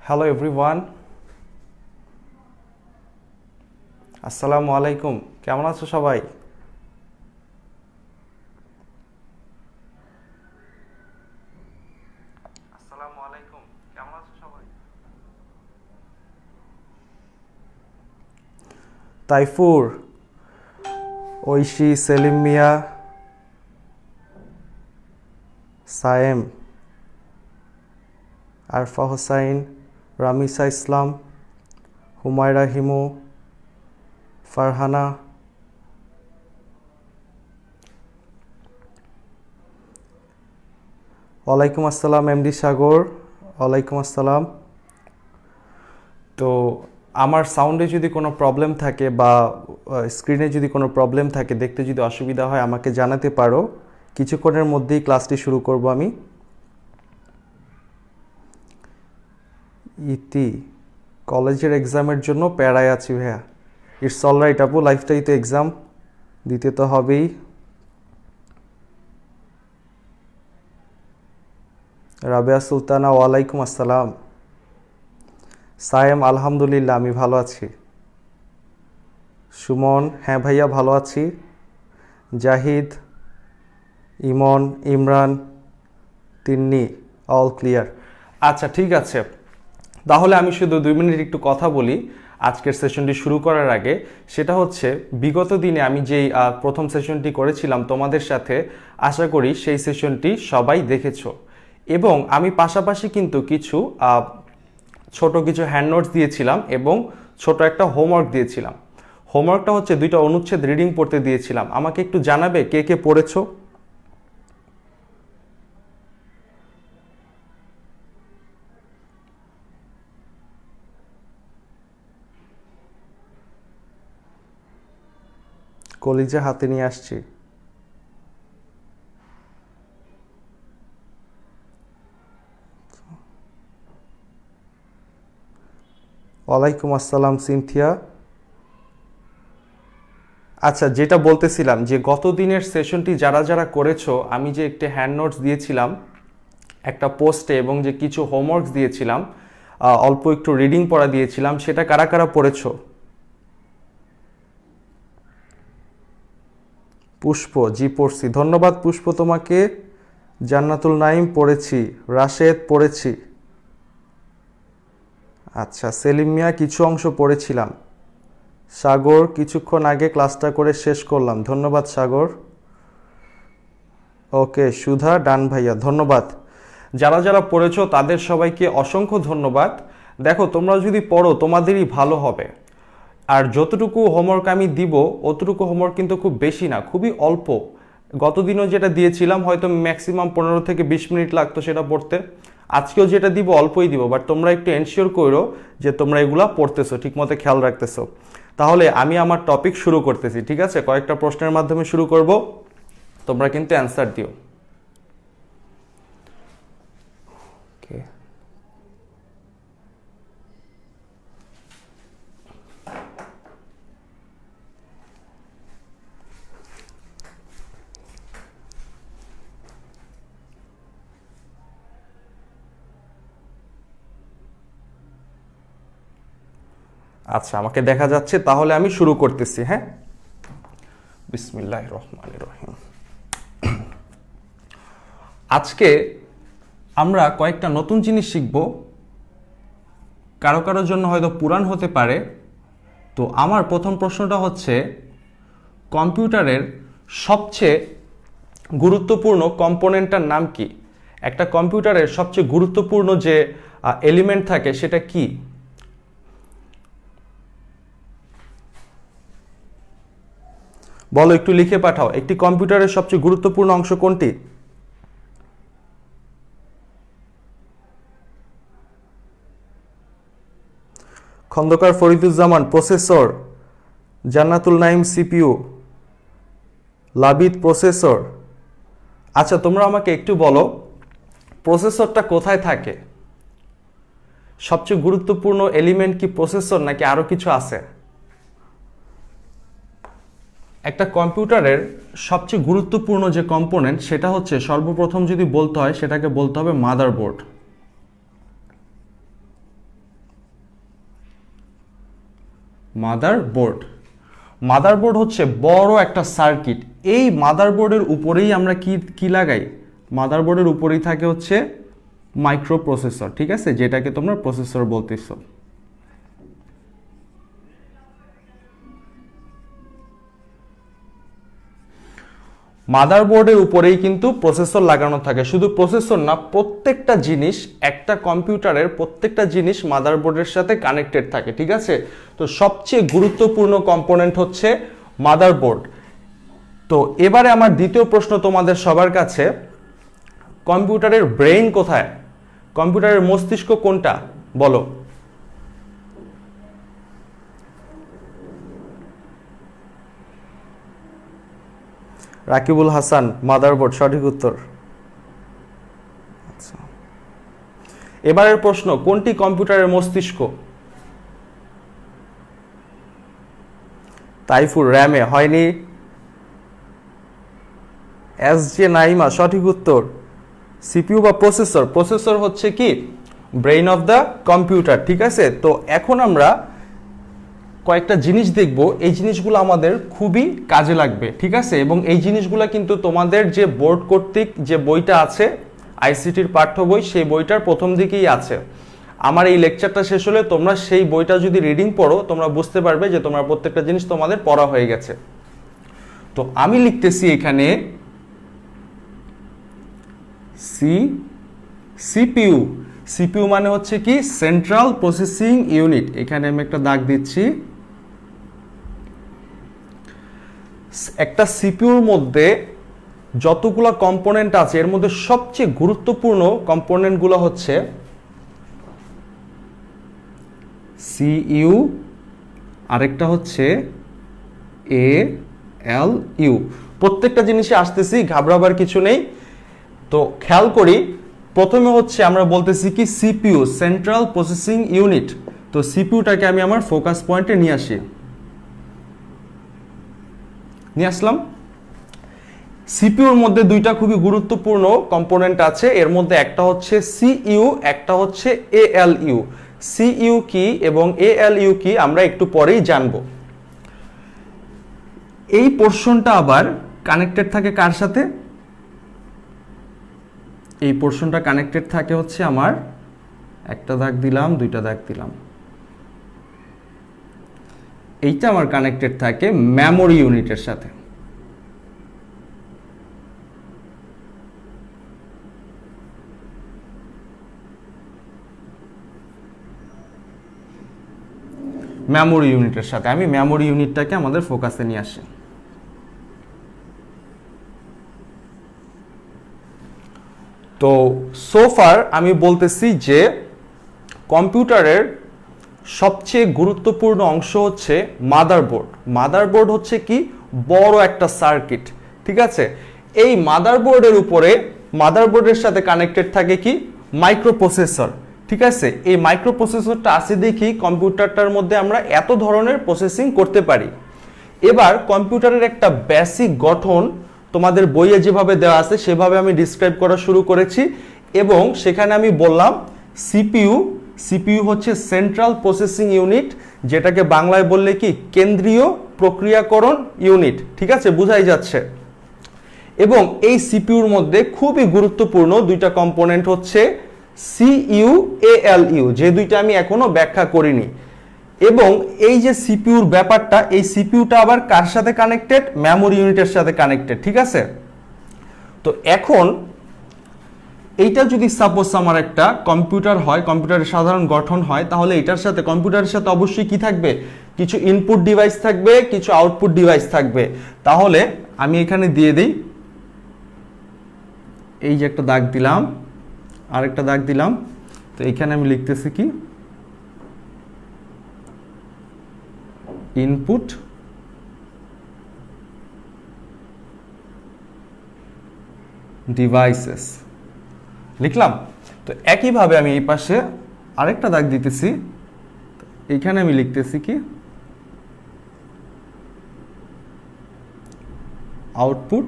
Hello everyone, আসসালামু আলাইকুম। কেমন আছো সবাই? আসসালামু আলাইকুম, কেমন আছো সবাই? তাইফুর, ঐশী, সেলিম মিয়া, সায়েম, আরফা হোসাইন, রামিসা ইসলাম, হুমায়রা হিমু, ফারহানা, ওয়ালাইকুম আসসালাম এমডি সাগর, ওয়ালাইকুম আসসালাম। তো আমার সাউন্ডে যদি কোনো প্রবলেম থাকে বা স্ক্রিনে যদি কোনো প্রবলেম থাকে, দেখতে যদি অসুবিধা হয় আমাকে জানাতে পারো। কিছুক্ষণের মধ্যেই ক্লাসটি শুরু করব আমি। ইতি, কলেজের এক্সামের জন্য প্যারায় আছি ভাইয়া। ইটস অল রাইট আপু, লাইফটাই তো এক্সাম, দিতে তো হবেই। রাবেয়া সুলতানা, ওয়ালাইকুম আসসালাম। সায়েম, আলহামদুলিল্লাহ আমি ভালো আছি। সুমন, হ্যাঁ ভাইয়া ভালো আছি। জাহিদ, ইমন, ইমরান, তিন্নি, অল ক্লিয়ার। আচ্ছা ঠিক আছে, তাহলে আমি শুধু 2 মিনিট একটু কথা বলি আজকের সেশনটি শুরু করার আগে। সেটা হচ্ছে, বিগত দিনে আমি যেই প্রথম সেশনটি করেছিলাম তোমাদের সাথে, আশা করি সেই সেশনটি সবাই দেখেছো। এবং আমি পাশাপাশি কিন্তু কিছু ছোট কিছু হ্যান্ড নোটস দিয়েছিলাম এবং ছোট একটা হোমওয়ার্ক দিয়েছিলাম। হোমওয়ার্কটা হচ্ছে 2টা অনুচ্ছেদ রিডিং পড়তে দিয়েছিলাম। আমাকে একটু জানাবে কে কে পড়েছো? কলিজা হাতে নিয়ে আসছি। ওয়ালাইকুম আসসালাম সিনথিয়া। আচ্ছা, যেটা বলতেছিলাম যে গত দিনের সেশনটি যারা যারা করেছো, আমি যে একটা হ্যান্ড নোটস দিয়েছিলাম একটা পোস্টে এবং যে কিছু হোমওয়ার্কস দিয়েছিলাম, অল্প একটু রিডিং পড়া দিয়েছিলাম, সেটা কারা কারা পড়েছো? পুষ্প, জি পড়ছি, ধন্যবাদ পুষ্প তোমাকে। জান্নাতুল নাইম পড়েছি, রাশেদ পড়েছি। আচ্ছা, সেলিম মিয়া কিছু অংশ পড়েছিলাম। সাগর, কিছুক্ষণ আগে ক্লাসটা করে শেষ করলাম, ধন্যবাদ সাগর। ওকে, সুধা, ডান ভাইয়া, ধন্যবাদ। যারা যারা পড়েছো তাদের সবাইকে অসংখ্য ধন্যবাদ। দেখো, তোমরা যদি পড়ো তোমাদেরই ভালো হবে। আর যতটুকু হোমওয়ার্ক আমি দিব, অতটুকু হোমওয়ার্ক কিন্তু খুব বেশি না, খুবই অল্প। গতদিনও যেটা দিয়েছিলাম হয়তো ম্যাক্সিমাম 15 থেকে 20 মিনিট লাগতো সেটা পড়তে। আজকেও যেটা দিব অল্পই দিব, বাট তোমরা একটু এনশিওর করো যে তোমরা এগুলা পড়তেছো, ঠিকমতো খেয়াল রাখতেছো। তাহলে আমি আমার টপিক শুরু করতেছি, ঠিক আছে? কয়েকটা প্রশ্নের মাধ্যমে শুরু করব, তোমরা কিন্তু অ্যান্সার দিও। ওকে, আচ্ছা আমাকে দেখা যাচ্ছে, তাহলে আমি শুরু করতেছি। হ্যাঁ, বিসমিল্লাহির রহমানির রহিম। আজকে আমরা কয়েকটা নতুন জিনিস শিখব, কারো কারোর জন্য হয়তো পুরান হতে পারে। তো আমার প্রথম প্রশ্নটা হচ্ছে, কম্পিউটারের সবচেয়ে গুরুত্বপূর্ণ কম্পোনেন্টটার নাম কি? একটা কম্পিউটারের সবচেয়ে গুরুত্বপূর্ণ যে এলিমেন্ট থাকে সেটা কি? বলো, একটু লিখে পাঠাও। একটি কম্পিউটারের সবচেয়ে গুরুত্বপূর্ণ অংশ কোনটি? খন্দকার ফরিদুজ্জামান, প্রসেসর। জান্নাতুল নাইম, সিপিইউ। লাবিদ, প্রসেসর। আচ্ছা, তোমরা আমাকে একটু বলো, প্রসেসরটা কোথায় থাকে? সবচেয়ে গুরুত্বপূর্ণ এলিমেন্ট কি প্রসেসর নাকি আরো কিছু আছে? একটা কম্পিউটারের সবচেয়ে গুরুত্বপূর্ণ যে কম্পোনেন্ট সেটা হচ্ছে, সর্বপ্রথম যদি বলতে হয় সেটাকে বলতে হবে মাদারবোর্ড। মাদারবোর্ড। মাদারবোর্ড হচ্ছে বড় একটা সার্কিট। এই মাদারবোর্ডের উপরেই আমরা কি লাগাই? মাদারবোর্ডের উপরেই থাকে হচ্ছে মাইক্রো প্রসেসর, ঠিক আছে, যেটাকে তোমরা প্রসেসর বলতেছো। মাদারবোর্ডের উপরেই কিন্তু প্রসেসর লাগানো থাকে। শুধু প্রসেসর না, প্রত্যেকটা জিনিস, একটা কম্পিউটারের প্রত্যেকটা জিনিস মাদারবোর্ডের সাথে কানেক্টেড থাকে, ঠিক আছে। তো সবচেয়ে গুরুত্বপূর্ণ কম্পোনেন্ট হচ্ছে মাদারবোর্ড। তো এবারে আমার দ্বিতীয় প্রশ্ন তোমাদের সবার কাছে, কম্পিউটারের ব্রেইন কোথায়? কম্পিউটারের মস্তিষ্ক কোনটা বলো? রাকিবুল হাসান, মাদারবোর্ড সঠিক উত্তর। আচ্ছা, এবারের প্রশ্ন, কোনটি কম্পিউটারের মস্তিষ্ক? তাইফুর, র্যামে হয়নি। এসজে নাইমা, সঠিক উত্তর সিপিইউ বা প্রসেসর। প্রসেসর হচ্ছে কি ব্রেইন অফ দ্য কম্পিউটার, ঠিক আছে। তো এখন আমরা কয়েকটা জিনিস দেখব, এই জিনিসগুলো আমাদের খুবই কাজে লাগবে, ঠিক আছে। এবং এই জিনিসগুলো কিন্তু তোমাদের যে বোর্ড কর্তৃক যে বইটা আছে আইসিটির পাঠ্য বই, সেই বইটার প্রথম দিকেই আছে। আমার এই লেকচারটা শেষ হলে তোমরা সেই বইটা যদি রিডিং পড়ো, তোমরা বুঝতে পারবে যে তোমরা প্রত্যেকটা জিনিস তোমাদের পড়া হয়ে গেছে। তো আমি লিখতেছি এখানে সিপিইউ। সিপিইউ মানে হচ্ছে কি সেন্ট্রাল প্রসেসিং ইউনিট। এখানে আমি একটা দাগ দিচ্ছি। একটা সিপিইউর মধ্যে যতগুলো কম্পোনেন্ট আছে, এর মধ্যে সবচেয়ে গুরুত্বপূর্ণ কম্পোনেন্টগুলো হচ্ছে সিইউ, আরেকটা হচ্ছে এএলইউ। প্রত্যেকটা জিনিসে আসতেছি, ঘাবড়াবার কিছু নেই। তো খেয়াল করি, প্রথমে হচ্ছে আমরা বলতেছি কি সিপিইউ, সেন্ট্রাল প্রসেসিং ইউনিট। তো সিপিইউটাকে আমি আমার ফোকাস পয়েন্টে নিয়ে আসলাম। সিপিইউর মধ্যে দুইটা খুবই গুরুত্বপূর্ণ কম্পোনেন্ট আছে। এর মধ্যে একটা হচ্ছে সিইউ, একটা হচ্ছে এএলইউ। সিইউ কি এবং এএলইউ কি আমরা একটু পরেই জানব। এই পোরশনটা আবার কানেক্টেড থাকে কার সাথে? এই পোরশনটা কানেক্টেড থাকে হচ্ছে আমার, একটা দাগ দিলাম, দুইটা দাগ দিলাম, এইটা আমার কানেক্টেড থাকে মেমোরি ইউনিটের সাথে। মেমোরি ইউনিটের সাথে আমি মেমোরি ইউনিটটাকে আমাদের ফোকাসে নিয়ে আসি। তো সোফার আমি বলতেছি যে কম্পিউটারের সবচেয়ে গুরুত্বপূর্ণ অংশ হচ্ছে মাদারবোর্ড। মাদারবোর্ড হচ্ছে কি বড় একটা সার্কিট, ঠিক আছে। এই মাদারবোর্ডের উপরে, মাদারবোর্ডের সাথে কানেক্টেড থাকে কি মাইক্রোপ্রসেসর, ঠিক আছে। এই মাইক্রোপ্রসেসরটা আছে দেখি কম্পিউটারটার মধ্যে আমরা এত ধরনের প্রসেসিং করতে পারি। এবার কম্পিউটারের একটা বেসিক গঠন তোমাদের বইয়ে যেভাবে দেওয়া আছে সেভাবে আমি ডিসক্রাইব করা শুরু করেছি। এবং সেখানে আমি বললাম সিপিইউ, সিপিইউ হচ্ছে সেন্ট্রাল প্রসেসিং ইউনিট, যেটাকে বাংলায় বললে কি কেন্দ্রীয় প্রক্রিয়াকরণ ইউনিট, ঠিক আছে, বোঝাই যাচ্ছে। এবং এই সিপিইউর মধ্যে খুবই গুরুত্বপূর্ণ দুইটা কম্পোনেন্ট হচ্ছে সিইউ, এএলইউ, যে দুইটা আমি এখনো ব্যাখ্যা করিনি। এবং এই যে সিপিইউর ব্যাপারটা, এই সিপিইউটা আবার কার সাথে কানেক্টেড? মেমোরি ইউনিটের সাথে কানেক্টেড, ঠিক আছে। তো এখন এইটা যদি সাপোজ আমার একটা কম্পিউটার হয়, কম্পিউটারের সাধারণ গঠন হয়, তাহলে এটার সাথে, কম্পিউটারের সাথে অবশ্যই কি থাকবে? কিছু ইনপুট ডিভাইস থাকবে, কিছু আউটপুট ডিভাইস থাকবে। তাহলে আমি এখানে দিয়ে দিই, এই যে একটা দাগ দিলাম, আরেকটা দাগ দিলাম। তো এখানে আমি লিখতেছি কি ইনপুট ডিভাইসেস লিখলাম। তো একইভাবে আমি এই পাশে আরেকটা দাগ দিতেছি, এইখানে আমি লিখতেছি কি আউটপুট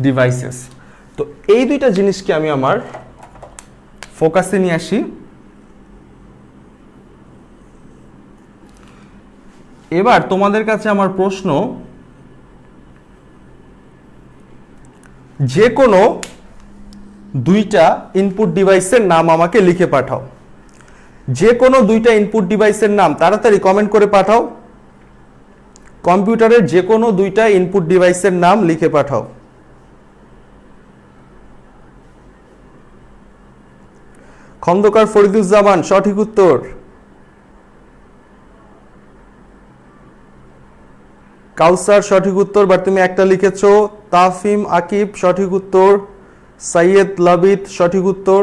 ডিভাইসেস। তো এই দুইটা জিনিসকে আমি আমার ফোকাসে নিয়ে আসি। এবার তোমাদের কাছে আমার প্রশ্ন, যে কোনো দুইটা ইনপুট ডিভাইসের নাম আমাকে লিখে পাঠাও। যে কোনো দুইটা ইনপুট ডিভাইসের নাম তাড়াতাড়ি কমেন্ট করে পাঠাও। কম্পিউটারের যে কোনো দুইটা ইনপুট ডিভাইসের নাম লিখে পাঠাও। খন্দকার ফরিদুজ্জামান সঠিক উত্তর। কাউসার সঠিক উত্তর, বাট তুমি একটা লিখেছো। তাফিম আকিব সঠিক উত্তর। সাইয়েদ লাবিদ সঠিক উত্তর।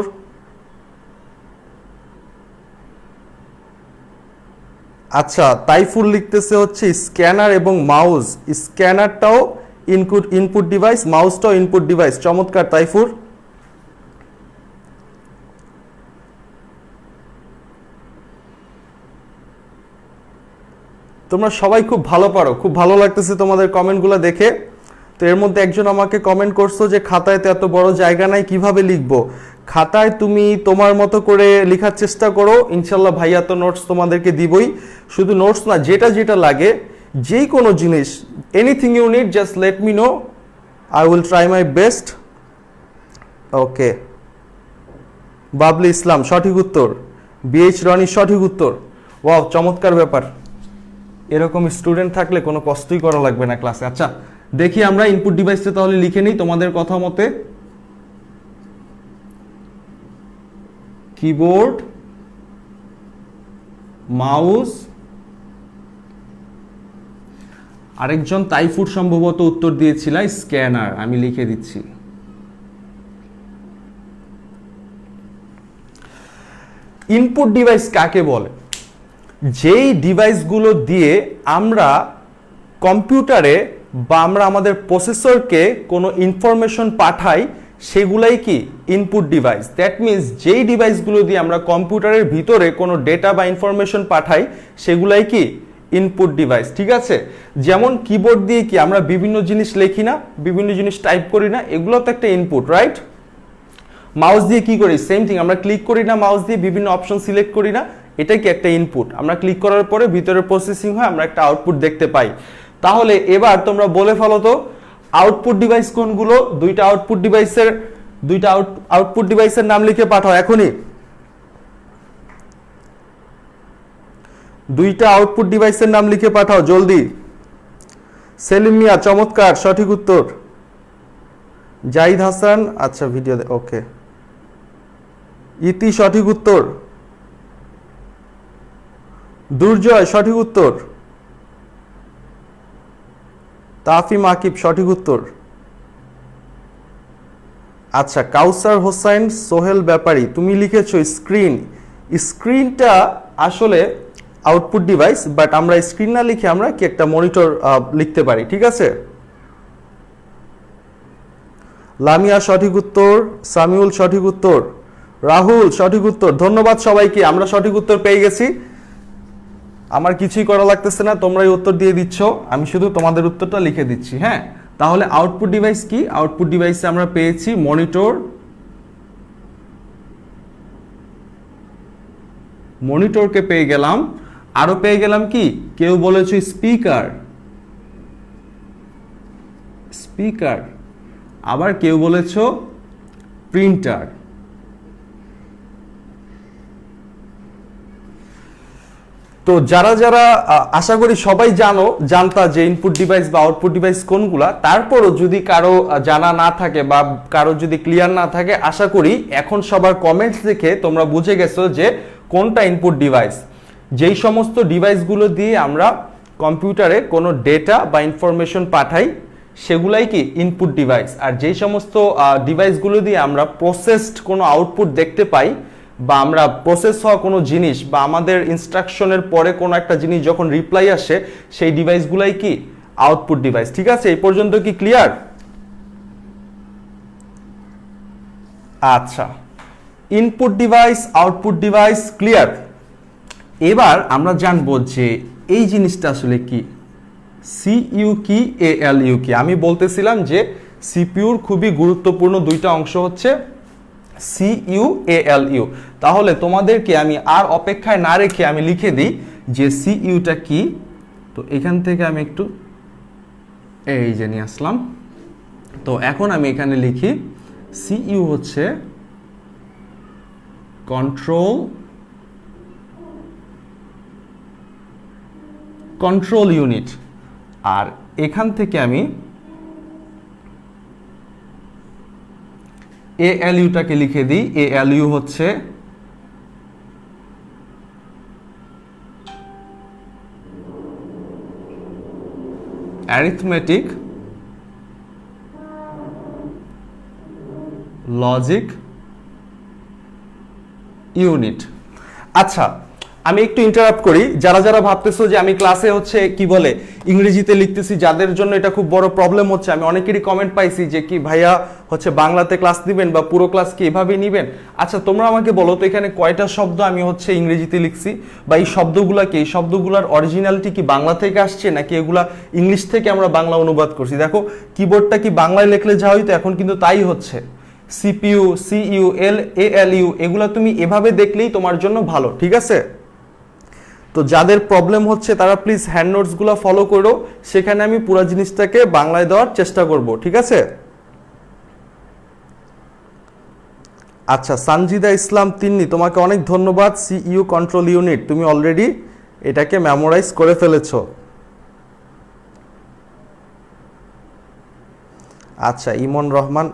আচ্ছা, তাইফুল লিখতেছে হচ্ছে স্ক্যানার এবং মাউস। স্ক্যানারটাও ইনপুট ডিভাইস, মাউসটাও ইনপুট ডিভাইস। চমৎকার তাইফুর। তোমরা সবাই খুব ভালো পারো, খুব ভালো লাগতেছে তোমাদের কমেন্টগুলো দেখে। তো এর মধ্যে একজন আমাকে কমেন্ট করছো যে খাতায় তো এত বড় জায়গা নাই, কিভাবে লিখবো? খাতায় তুমি তোমার মতো করে লেখার চেষ্টা করো, ইনশাল্লাহ ভাইয়া তো নোটস তোমাদেরকে দিবই। শুধু নোটস না, যেটা যেটা লাগে, যেই কোনো জিনিস, anything you need just let me know, I will try my best. Okay, Babli Islam সঠিক উত্তর। বিএইচ রনি সঠিক উত্তর। ওয়াও, চমৎকার ব্যাপার। এরকম স্টুডেন্ট থাকলে কোনো কষ্টই করা লাগবে না ক্লাসে। আচ্ছা, দেখি আমরা ইনপুট ডিভাইসটা তাহলে লিখে নিই তোমাদের কথা মতে। কিবোর্ড, মাউস, আরেকজন তাইফুর সম্ভবত উত্তর দিয়েছিল স্ক্যানার, আমি লিখে দিচ্ছি। ইনপুট ডিভাইস কাকে বলে? যেই ডিভাইসগুলো দিয়ে আমরা কম্পিউটারে বা আমরা আমাদের প্রসেসরকে কোনো ইনফরমেশন পাঠাই, সেগুলাই কি ইনপুট ডিভাইস। দ্যাট মিনস যেই ডিভাইসগুলো দিয়ে আমরা কম্পিউটারের ভিতরে কোনো ডেটা বা ইনফরমেশন পাঠাই, সেগুলাই কি ইনপুট ডিভাইস। ঠিক আছে, যেমন কিবোর্ড দিয়ে কি আমরা বিভিন্ন জিনিস লিখি না, বিভিন্ন জিনিস টাইপ করি না, এগুলো তো একটা ইনপুট, রাইট? মাউস দিয়ে কি করি? সেম থিং, আমরা ক্লিক করি না মাউস দিয়ে, বিভিন্ন অপশন সিলেক্ট করি না, এটা কি একটা ইনপুট। আমরা ক্লিক করার পরে ভিতরে প্রসেসিং হয়, আমরা একটা আউটপুট দেখতে পাই। তাহলে এবার তোমরা বলে ফেলো তো আউটপুট ডিভাইস কোনগুলো? দুইটা আউটপুট ডিভাইসের নাম লিখে পাঠাও এখনই। দুইটা আউটপুট ডিভাইসের নাম লিখে পাঠাও জলদি। সেলিম মিয়া চমৎকার সঠিক উত্তর। জাহিদ হাসান, আচ্ছা ভিডিও, ওকে। ইতি সঠিক উত্তর। দুর্জয় সঠিক উত্তর। তাফিম আকিব সঠিক উত্তর। আচ্ছা, কাউসার হোসেন সোহেল ব্যাপারী তুমি লিখেছো স্ক্রিন। স্ক্রিনটা আসলে আউটপুট ডিভাইস, বাট আমরা স্ক্রিন না লিখে আমরা কি একটা মনিটর লিখতে পারি। ঠিক আছে, লামিয়া সঠিক উত্তর। সামিউল সঠিক উত্তর। রাহুল সঠিক উত্তর। ধন্যবাদ সবাইকে, আমরা সঠিক উত্তর পেয়ে গেছি। আমার কিছুই করা লাগতেছে না, তোমরাই উত্তর দিয়ে দিচ্ছ, আমি শুধু তোমাদের উত্তরটা লিখে দিচ্ছি। হ্যাঁ, তাহলে আউটপুট ডিভাইস কি? আউটপুট ডিভাইসে আমরা পেয়েছি মনিটর, মনিটরকে পেয়ে গেলাম। আরো পেয়ে গেলাম কি? কেউ বলেছে স্পিকার, স্পিকার। আবার কেউ বলেছো প্রিন্টার। তো যারা যারা আশা করি সবাই জানতা যে ইনপুট ডিভাইস বা আউটপুট ডিভাইস কোনগুলা। তারপরও যদি কারো জানা না থাকে বা কারো যদি ক্লিয়ার না থাকে, আশা করি এখন সবার কমেন্টস দেখে তোমরা বুঝে গেছো যে কোনটা ইনপুট ডিভাইস। যেই সমস্ত ডিভাইসগুলো দিয়ে আমরা কম্পিউটারে কোনো ডেটা বা ইনফরমেশন পাঠাই, সেগুলাই কি ইনপুট ডিভাইস। আর যেই সমস্ত ডিভাইসগুলো দিয়ে আমরা প্রসেসড কোনো আউটপুট দেখতে পাই, বা আমরা প্রসেস হওয়া কোনো জিনিস বা আমাদের ইনস্ট্রাকশনের পরে কোনো একটা জিনিস যখন রিপ্লাই আসে, সেই ডিভাইসগুলাই কি আউটপুট ডিভাইস। ঠিক আছে, এই পর্যন্ত কি ক্লিয়ার? আচ্ছা, input device, output device clear. এবার আমরা জানবো যে এই জিনিসটা আসলে কি, সিইউ কি, এএলইউ কি। আমি বলতেছিলাম যে সিপিইউর খুবই গুরুত্বপূর্ণ দুইটা অংশ হচ্ছে সিইউ, এএলইউ। তাহলে তোমাদেরকে আমি আর অপেক্ষায় না রেখে আমি লিখে দিই যে সিইউটা কি, তো এখান থেকে আমি একটু এই যে নিয়ে আসলাম। তো এখন আমি এখানে লিখি সিইউ হচ্ছে কন্ট্রোল ইউনিট, আর এখান থেকে আমি এএলইউটাকে লিখে দিই। এএলইউ হচ্ছে অ্যারিথমেটিক লজিক ইউনিট। আচ্ছা, আমি একটু ইন্টারাপ্ট করি। যারা যারা ভাবতেছো যে আমি ক্লাসে হচ্ছে কি বলে ইংরেজিতে লিখতেছি, যাদের জন্য এটা খুব বড় প্রবলেম হচ্ছে, আমি অনেকেরই কমেন্ট পাইছি যে কি ভাইয়া হচ্ছে বাংলাতে ক্লাস দিবেন বা পুরো ক্লাস কি এভাবেই নিবেন। আচ্ছা, তোমরা আমাকে বলো তো এখানে কয়টা শব্দ আমি হচ্ছে ইংরেজিতে লিখছি, বা এই শব্দগুলা কি, এই শব্দগুলার অরিজিনালিটি কি বাংলা থেকে আসছে নাকি এগুলা ইংলিশ থেকে আমরা বাংলা অনুবাদ করছি। দেখো কিবোর্ডটা কি বাংলায় লিখলে যা হইতো এখন কিন্তু তাই হচ্ছে। সিপিইউ, সিইউ, এএলইউ এগুলা তুমি এভাবে দেখলেই তোমার জন্য ভালো, ঠিক আছে? তো যাদের প্রবলেম হচ্ছে তারা প্লিজ হ্যান্ড নোটসগুলো ফলো করো, সেখানে আমি পুরো জিনিসটাকে বাংলায় দেওয়ার চেষ্টা করব, ঠিক আছে? আচ্ছা, সানজিদা ইসলাম তিন্নি, তোমাকে অনেক ধন্যবাদ। সিইউ কন্ট্রোল ইউনিট, তুমি অলরেডি এটাকে মেমোরাইজ করে ফেলেছো। আচ্ছা, ইমন রহমান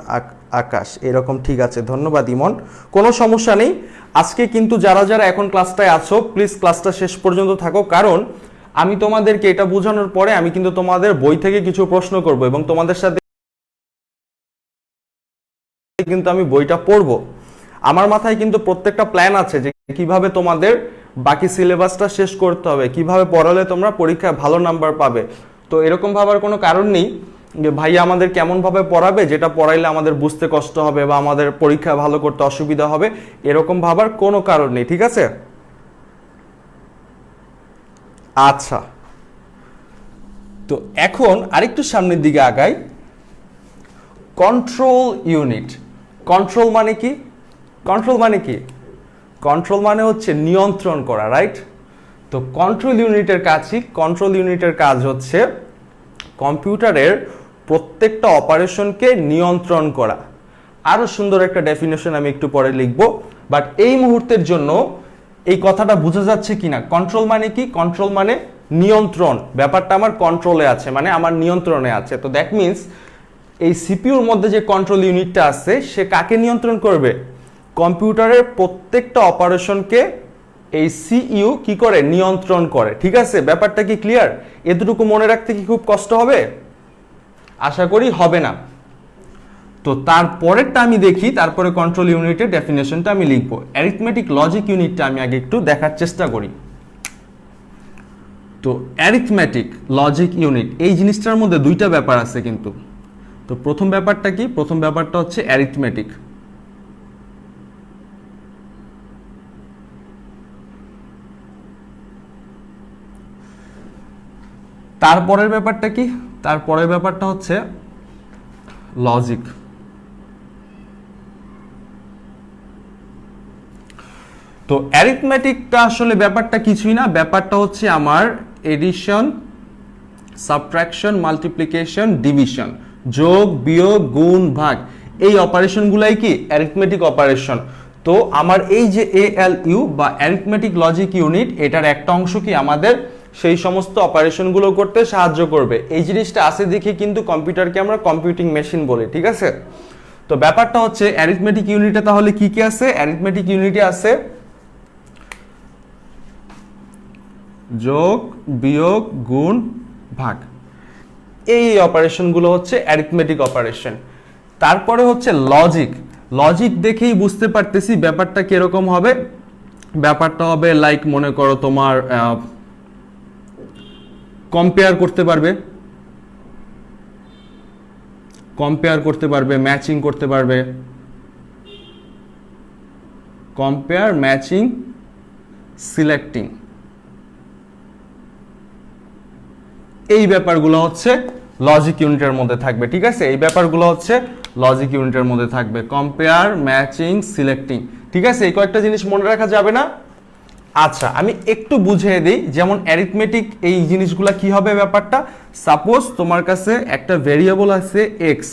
আকাশ এরকম, ঠিক আছে, ধন্যবাদ ইমন, কোনো সমস্যা নেই। আজকে কিন্তু যারা যারা এখন ক্লাসটায় আছো প্লিজ ক্লাসটা শেষ পর্যন্ত থাকো, কারণ আমি তোমাদেরকে এটা বোঝানোর পরে আমি কিন্তু তোমাদের বই থেকে কিছু প্রশ্ন করব এবং তোমাদের সাথে কিন্তু আমি বইটা পড়বো। আমার মাথায় কিন্তু প্রত্যেকটা প্ল্যান আছে যে কিভাবে তোমাদের বাকি সিলেবাসটা শেষ করতে হবে, কিভাবে পড়ালে তোমরা পরীক্ষায় ভালো নাম্বার পাবে। তো এরকম ভাবার কোনো কারণ নেই যে ভাইয়া আমাদের কেমন ভাবে পড়াবে, যেটা পড়াইলে আমাদের বুঝতে কষ্ট হবে বা আমাদের পরীক্ষা ভালো করতে অসুবিধা হবে, এরকম ভাবার কোনো কারণ নেই, ঠিক আছে? আচ্ছা, তো এখন আরেকটু সামনের দিকে আগাই। কন্ট্রোল ইউনিট, কন্ট্রোল মানে কি? কন্ট্রোল মানে কি? কন্ট্রোল মানে হচ্ছে নিয়ন্ত্রণ করা, রাইট? তো কন্ট্রোল ইউনিটের কাজ হচ্ছে কম্পিউটারের প্রত্যেকটা অপারেশনকে নিয়ন্ত্রণ করা। আরো সুন্দর একটা ডেফিনেশন আমি একটু পরে লিখব, বাট এই মুহূর্তের জন্য এই কথাটা বোঝা যাচ্ছে কিনা। কন্ট্রোল মানে কি? কন্ট্রোল মানে নিয়ন্ত্রণ, ব্যাপারটা আমার কন্ট্রোলে আছে, মানে আমার নিয়ন্ত্রণে আছে। তো দ্যাট মিনস এই সিপিইউর মধ্যে যে কন্ট্রোল ইউনিটটা আছে সে কাকে নিয়ন্ত্রণ করবে? কম্পিউটারের প্রত্যেকটা অপারেশনকে এই সিইউ কি করে? নিয়ন্ত্রণ করে, ঠিক আছে? ব্যাপারটা কি ক্লিয়ার? এতটুকু মনে রাখতে কি খুব কষ্ট হবে? আশা করি হবে না। তো তারপরেরটা আমি দেখি, তারপরে কন্ট্রোল ইউনিটের ডেফিনেশনটা আমি লিখব। অ্যারিথমেটিক লজিক ইউনিটটা আমি আগে একটু দেখার চেষ্টা করি। তো অ্যারিথমেটিক লজিক ইউনিট এই জিনিসটার মধ্যে দুইটা ব্যাপার আছে কিন্তু। তো প্রথম ব্যাপারটা কি? প্রথম ব্যাপারটা হচ্ছে অ্যারিথমেটিক। তারপরের ব্যাপারটা কি? তারপরের ব্যাপারটা হচ্ছে লজিক। তো অ্যারিথমেটিকটা আসলে ব্যাপারটা কিছুই না, ব্যাপারটা হচ্ছে আমার এডিশন, সাবট্রাকশন, মাল্টিপ্লিকেশন, ডিভিশন, যোগ, বিয়োগ, গুণ, ভাগ, এই অপারেশনগুলাই কি অ্যারিথমেটিক অপারেশন। তো আমার এই যে এএলইউ বা অ্যারিথমেটিক লজিক ইউনিট, এটার একটা অংশ কি আমাদের সেই সমস্ত অপারেশনগুলো করতে সাহায্য করবে। এই জিনিসটা আছে দেখে কিন্তু কম্পিউটারকে আমরা কম্পিউটিং মেশিন বলি, ঠিক আছে? তো ব্যাপারটা হচ্ছে অ্যারিথমেটিক ইউনিটে তাহলে কি কি আছে? অ্যারিথমেটিক ইউনিটে আছে যোগ, বিয়োগ, গুণ, ভাগ, এই অপারেশনগুলো হচ্ছে অ্যারিথমেটিক অপারেশন। তারপরে হচ্ছে লজিক। লজিক দেখেই বুঝতে পারতেছি ব্যাপারটা কিরকম হবে। ব্যাপারটা হবে লাইক মনে করো তোমার কম্পেয়ার করতে পারবে, ম্যাচিং করতে পারবে, কম্পেয়ার, ম্যাচিং, সিলেক্টিং, এই ব্যাপারগুলো হচ্ছে লজিক ইউনিটের মধ্যে থাকবে, ঠিক আছে? এই ব্যাপারগুলো হচ্ছে লজিক ইউনিটের মধ্যে থাকবে, কম্পেয়ার, ম্যাচিং, সিলেক্টিং, ঠিক আছে? এই কয়েকটা জিনিস মনে রাখা যাবে না? আচ্ছা আমি একটু বুঝিয়ে দিই, যেমন অ্যারিথমেটিক এই জিনিসগুলা কি হবে ব্যাপারটা। সাপোজ তোমার কাছে একটা ভেরিয়েবল আছে এক্স,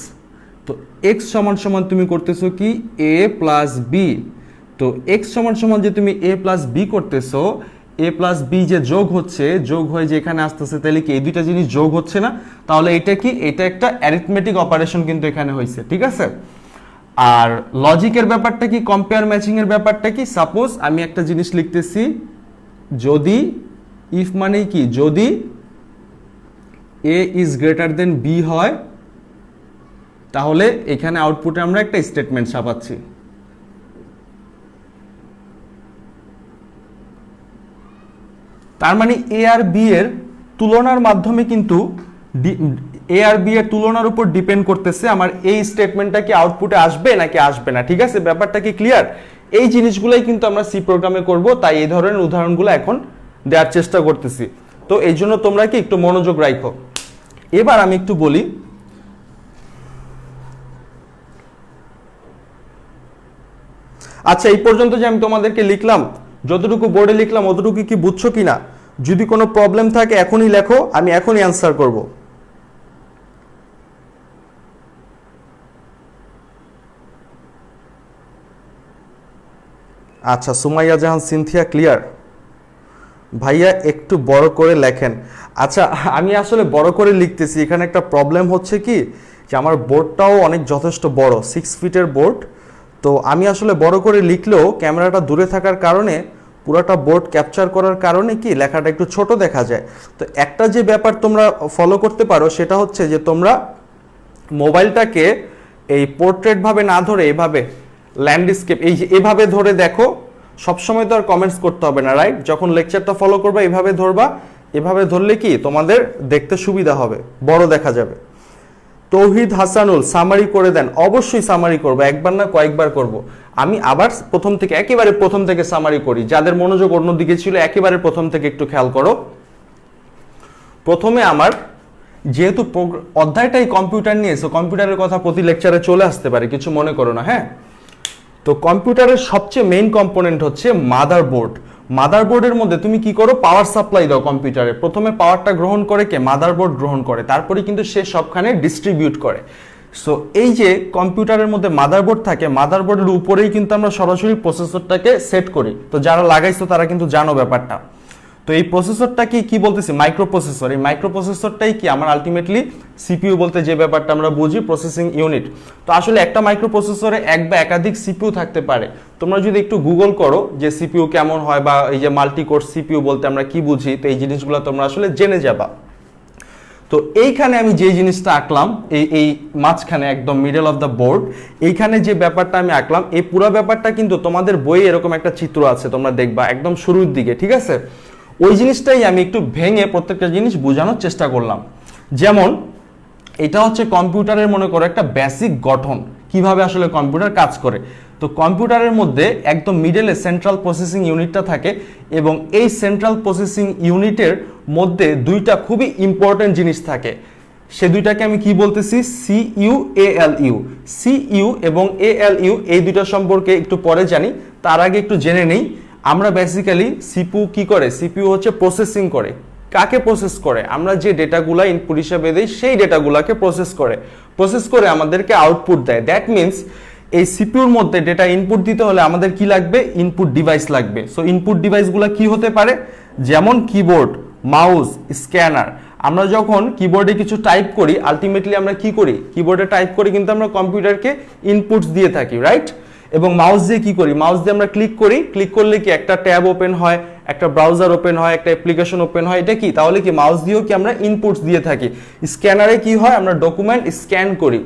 তো এক্স সমান সমান তুমি করতেছো কি এ প্লাস বি। তো এক্স সমান সমান যে তুমি এ প্লাস বি করতেছো, এ প্লাস বি যে যোগ হচ্ছে, যোগ হয়ে যে এখানে আসতেছে, তাহলে কি এই দুইটা জিনিস যোগ হচ্ছে না? তাহলে এটা কি, এটা একটা অ্যারিথমেটিক অপারেশন কিন্তু এখানে হয়েছে, ঠিক আছে। আর লজিকের ব্যাপারটা কি, কম্পেয়ার ম্যাচিং এর ব্যাপারটা কি, সাপোজ আমি একটা জিনিস লিখতেছি, যদি ইফ মানে কি, যদি এ ইজ গ্রেটার দেন বি হয়, তাহলে এখানে আউটপুটে আমরা একটা স্টেটমেন্ট ছাপাচ্ছি। তার মানে এ আর বি এর তুলনার মাধ্যমে কিন্তু এ আর বি এর তুলনার উপর ডিপেন্ড করতেছে আমার এই স্টেটমেন্টটা কি আউটপুটে আসবে নাকি আসবে না, ঠিক আছে। ব্যাপারটা কি ক্লিয়ার? এই জিনিসগুলাই কিন্তু আমরা সি প্রোগ্রামে করব, তাই এই ধরনের উদাহরণগুলো এখন দেওয়ার চেষ্টা করতেছি। তো এই জন্য তোমরা কি একটু মনোযোগ রাখো। এবার আমি একটু বলি, আচ্ছা এই পর্যন্ত যে আমি তোমাদেরকে লিখলাম, যতটুকু বোর্ডে লিখলাম অতটুকু কি বুঝছো কিনা? যদি কোনো প্রবলেম থাকে এখনই লেখো, আমি এখনই অ্যান্সার করব। আচ্ছা সুমাইয়া জাহান সিনথিয়া ক্লিয়ার। ভাইয়া একটু বড় করে লেখেন। আচ্ছা আমি আসলে বড় করে লিখতেছি, এখানে একটা প্রবলেম হচ্ছে কি যে আমার বোর্ডটাও অনেক যথেষ্ট বড়, 6 ফিটের বোর্ড। তো আমি আসলে বড় করে লিখলেও ক্যামেরাটা দূরে থাকার কারণে, পুরাটা বোর্ড ক্যাপচার করার কারণে কি লেখাটা একটু ছোট দেখা যায়। তো একটা যে ব্যাপার তোমরা ফলো করতে পারো সেটা হচ্ছে যে তোমরা মোবাইলটাকে এই পোর্ট্রেট ভাবে না ধরে এভাবে ল্যান্ডস্কেপ এই যে এভাবে ধরে দেখো। সবসময় তো আর কমেন্টস করতে হবে না, রাইট? যখন লেকচারটা ফলো করবা এভাবে ধরবা, এভাবে ধরলে কি তোমাদের দেখতে সুবিধা হবে, বড় দেখা যাবে। তৌহিদ হাসানুল সামারি করে দেন। অবশ্যই সামারি করব, একবার না কয়েকবার করব। আমি আবার প্রথম থেকে, একেবারে প্রথম থেকে সামারি করি। যাদের মনোযোগ অন্যদিকে ছিল একেবারে প্রথম থেকে একটু খেয়াল করো। প্রথমে আমার যেহেতু অধ্যায়টাই কম্পিউটার নিয়ে, সো কম্পিউটারের কথা প্রতি লেকচারে চলে আসতে পারে, কিছু মনে করো না, হ্যাঁ। তো কম্পিউটারের সবচেয়ে মেইন কম্পোনেন্ট হচ্ছে মাদারবোর্ড। মাদারবোর্ডের মধ্যে তুমি কি করো, পাওয়ার সাপ্লাই দাও কম্পিউটারে। প্রথমে পাওয়ারটা গ্রহণ করে কে, মাদারবোর্ড গ্রহণ করে, তারপরে কিন্তু সে সবখানে ডিস্ট্রিবিউট করে। সো এই যে কম্পিউটারের মধ্যে মাদারবোর্ড থাকে, মাদারবোর্ডের উপরেই কিন্তু আমরা সরাসরি প্রসেসরটাকে সেট করি। তো যারা লাগাইছো তারা কিন্তু জানো ব্যাপারটা। তো এই প্রসেসরটা কি বলতেছি, মাইক্রো প্রসেসর। এই মাইক্রো প্রসেসরটাই কি আমার আলটিমেটলি সিপিইউ বলতে যে ব্যাপারটা আমরা বুঝি, প্রসেসিং ইউনিট। তো আসলে একটা মাইক্রো প্রসেসরে এক বা একাধিক সিপিইউ থাকতে পারে। তোমরা যদি একটু গুগল করো যে সিপিইউ কেমন হয়, বা এই যে মাল্টি কোর সিপিইউ বলতে আমরা কি বুঝি, তো এই জিনিসগুলো তোমরা আসলে জেনে যাবা। তো এইখানে আমি যে জিনিসটা আঁকলাম, এই মাঝখানে একদম মিডল অফ দ্য বোর্ড, এইখানে যে ব্যাপারটা আমি আঁকলাম, এই পুরো ব্যাপারটা কিন্তু তোমাদের বইয়ে এরকম একটা চিত্র আছে, তোমরা দেখবা একদম শুরুর দিকে, ঠিক আছে। ওই জিনিসটাই আমি একটু ভেঙে প্রত্যেকটা জিনিস বোঝানোর চেষ্টা করলাম। যেমন এটা হচ্ছে কম্পিউটারের মনে করো একটা বেসিক গঠন, কিভাবে আসলে কম্পিউটার কাজ করে। তো কম্পিউটারের মধ্যে একদম মিডলে সেন্ট্রাল প্রসেসিং ইউনিটটা থাকে, এবং এই সেন্ট্রাল প্রসেসিং ইউনিটের মধ্যে দুইটা খুবই ইম্পর্টেন্ট জিনিস থাকে। সে দুইটাকে আমি কি বলতেছি, সিইউ এএলইউ। সিইউ এবং এএলইউ এই দুইটা সম্পর্কে একটু পরে জানি, তার আগে একটু জেনে নেই আমরা বেসিক্যালি সিপিইউ কি করে। সিপিইউ হচ্ছে প্রসেসিং করে। কাকে প্রসেস করে? আমরা যে ডেটাগুলা ইনপুট হিসেবে দেই সেই ডেটাগুলাকে প্রসেস করে আমাদেরকে আউটপুট দেয়। দ্যাট মিনস এই সিপিইউর মধ্যে ডেটা ইনপুট দিতে হলে আমাদের কি লাগবে, ইনপুট ডিভাইস লাগবে। সো ইনপুট ডিভাইসগুলো কি হতে পারে, যেমন কিবোর্ড, মাউস, স্ক্যানার। আমরা যখন কিবোর্ডে কিছু টাইপ করি, আলটিমেটলি আমরা কি করি, কিবোর্ডে টাইপ করি কিন্তু আমরা কম্পিউটারকে ইনপুটস দিয়ে থাকি, রাইট? এবং মাউস দিয়ে কি করি, মাউস দিয়ে আমরা ক্লিক করি, ক্লিক করলে কি একটা ট্যাব ওপেন হয়, একটা ব্রাউজার ওপেন হয়, একটা অ্যাপ্লিকেশন ওপেন হয়। এটা কি, তাহলে কি মাউস দিয়েও কি আমরা ইনপুটস দিয়ে থাকি। স্ক্যানারে কি হয়, আমরা ডকুমেন্ট স্ক্যান করি।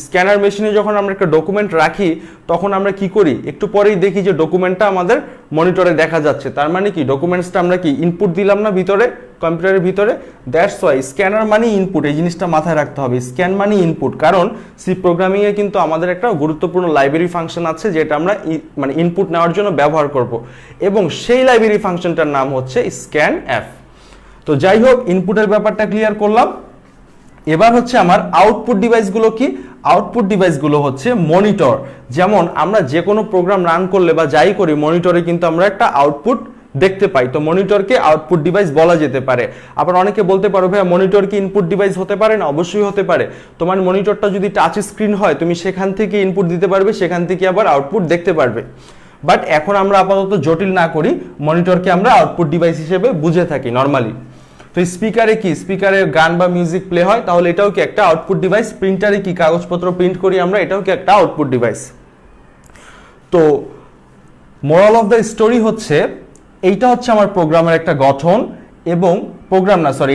স্ক্যানার মেশিনে যখন আমরা একটা ডকুমেন্ট রাখি, তখন আমরা কি করি, একটু পরেই দেখি যে ডকুমেন্টটা আমাদের মনিটরে দেখা যাচ্ছে। তার মানে কি, ডকুমেন্টসটা আমরা কি ইনপুট দিলাম না ভিতরে, কম্পিউটারের ভিতরে। দ্যাটস ওয়াই স্ক্যানার মানে ইনপুট, এই জিনিসটা মাথায় রাখতে হবে। স্ক্যান মানে ইনপুট, কারণ সি প্রোগ্রামিংয়ে কিন্তু আমাদের একটা গুরুত্বপূর্ণ লাইব্রেরি ফাংশন আছে যেটা আমরা মানে ইনপুট নেওয়ার জন্য ব্যবহার করব, এবং সেই লাইব্রেরি ফাংশনটার নাম হচ্ছে স্ক্যান এফ। তো যাই হোক, ইনপুটের ব্যাপারটা ক্লিয়ার করলাম। এবার হচ্ছে আমার আউটপুট ডিভাইসগুলো কি, আউটপুট ডিভাইসগুলো হচ্ছে মনিটর। যেমন আমরা যে কোনো প্রোগ্রাম রান করলে বা যাই করি, মনিটরে কিন্তু আমরা একটা আউটপুট দেখতে পাই, তো মনিটরকে আউটপুট ডিভাইস বলা যেতে পারে। আবার অনেকে বলতে পারো ভাইয়া মনিটর কি ইনপুট ডিভাইস হতে পারে না? অবশ্যই হতে পারে। তোমার মনিটরটা যদি টাচ স্ক্রিন হয় তুমি সেখান থেকে ইনপুট দিতে পারবে, সেখান থেকে আবার আউটপুট দেখতে পারবে। বাট এখন আমরা আপাতত জটিল না করি, মনিটরকে আমরা আউটপুট ডিভাইস হিসেবে বুঝে থাকি নর্মালি। তো স্পিকারে কি, স্পিকারে গান বা মিউজিক প্লে হয়, তাহলে এটাও কি একটা আউটপুট ডিভাইস। প্রিন্টারে কি কাগজপত্র প্রিন্ট করি আমরা, এটাও কি একটা আউটপুট ডিভাইস। তো মোরাল অফ দ্য স্টোরি হচ্ছে এইটা হচ্ছে আমার প্রোগ্রামের একটা গঠন, এবং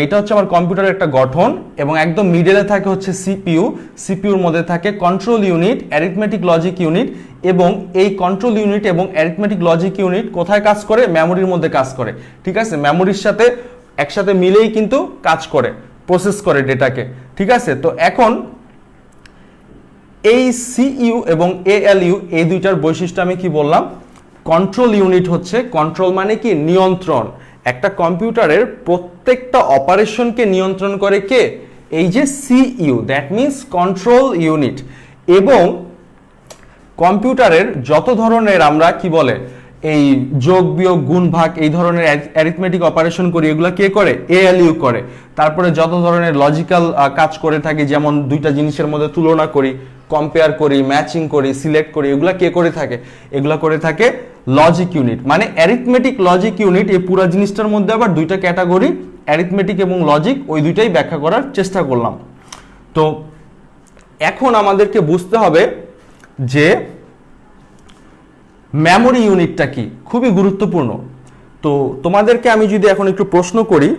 এইটা হচ্ছে আমার কম্পিউটারের একটা গঠন, এবং একদম মিডলে থাকে হচ্ছে সিপিইউ। সিপিইউর মধ্যে থাকে control unit, arithmetic logic unit, এবং এই কন্ট্রোল ইউনিট এবং অ্যারিথমেটিক লজিক ইউনিট কোথায় কাজ করে? মেমোরির মধ্যে কাজ করে। ঠিক আছে, মেমোরির সাথে একসাথে মিলেই কিন্তু কাজ করে, প্রসেস করে ডেটাকে। ঠিক আছে, তো এখন এই সিইউ এবং এএলইউ এই দুইটার বৈশিষ্ট্য আমি কি বললাম? কন্ট্রোল ইউনিট হচ্ছে, কন্ট্রোল মানে কি নিয়ন্ত্রণ। একটা কম্পিউটারের প্রত্যেকটা অপারেশনকে নিয়ন্ত্রণ করে কে? এই যে CU, that means control unit. এবং কম্পিউটারের যত ধরনের আমরা কি বলে এই যোগ বিয়োগ গুণ ভাগ এই ধরনের অ্যারিথমেটিক অপারেশন করি, এগুলা কে করে? এএলইউ করে। তারপরে যত ধরনের লজিক্যাল কাজ করে থাকি, যেমন দুইটা জিনিসের মধ্যে তুলনা করি, কম্পেয়ার করি, ম্যাচিং করি, সিলেক্ট করি, এগুলা কে করে থাকে? এগুলা করে থাকে লজিক ইউনিট। মানে অ্যারিথমেটিক লজিক ইউনিট, এই পুরো জিনিসটার মধ্যে আবার দুইটা ক্যাটাগরি, অ্যারিথমেটিক এবং লজিক, ওই দুইটাই ব্যাখ্যা করার চেষ্টা করলাম। তো এখন আমাদেরকে বুঝতে হবে যে মেমোরি ইউনিটটা কি, খুবই গুরুত্বপূর্ণ। তো তোমাদেরকে আমি যদি এখন একটু প্রশ্ন করি,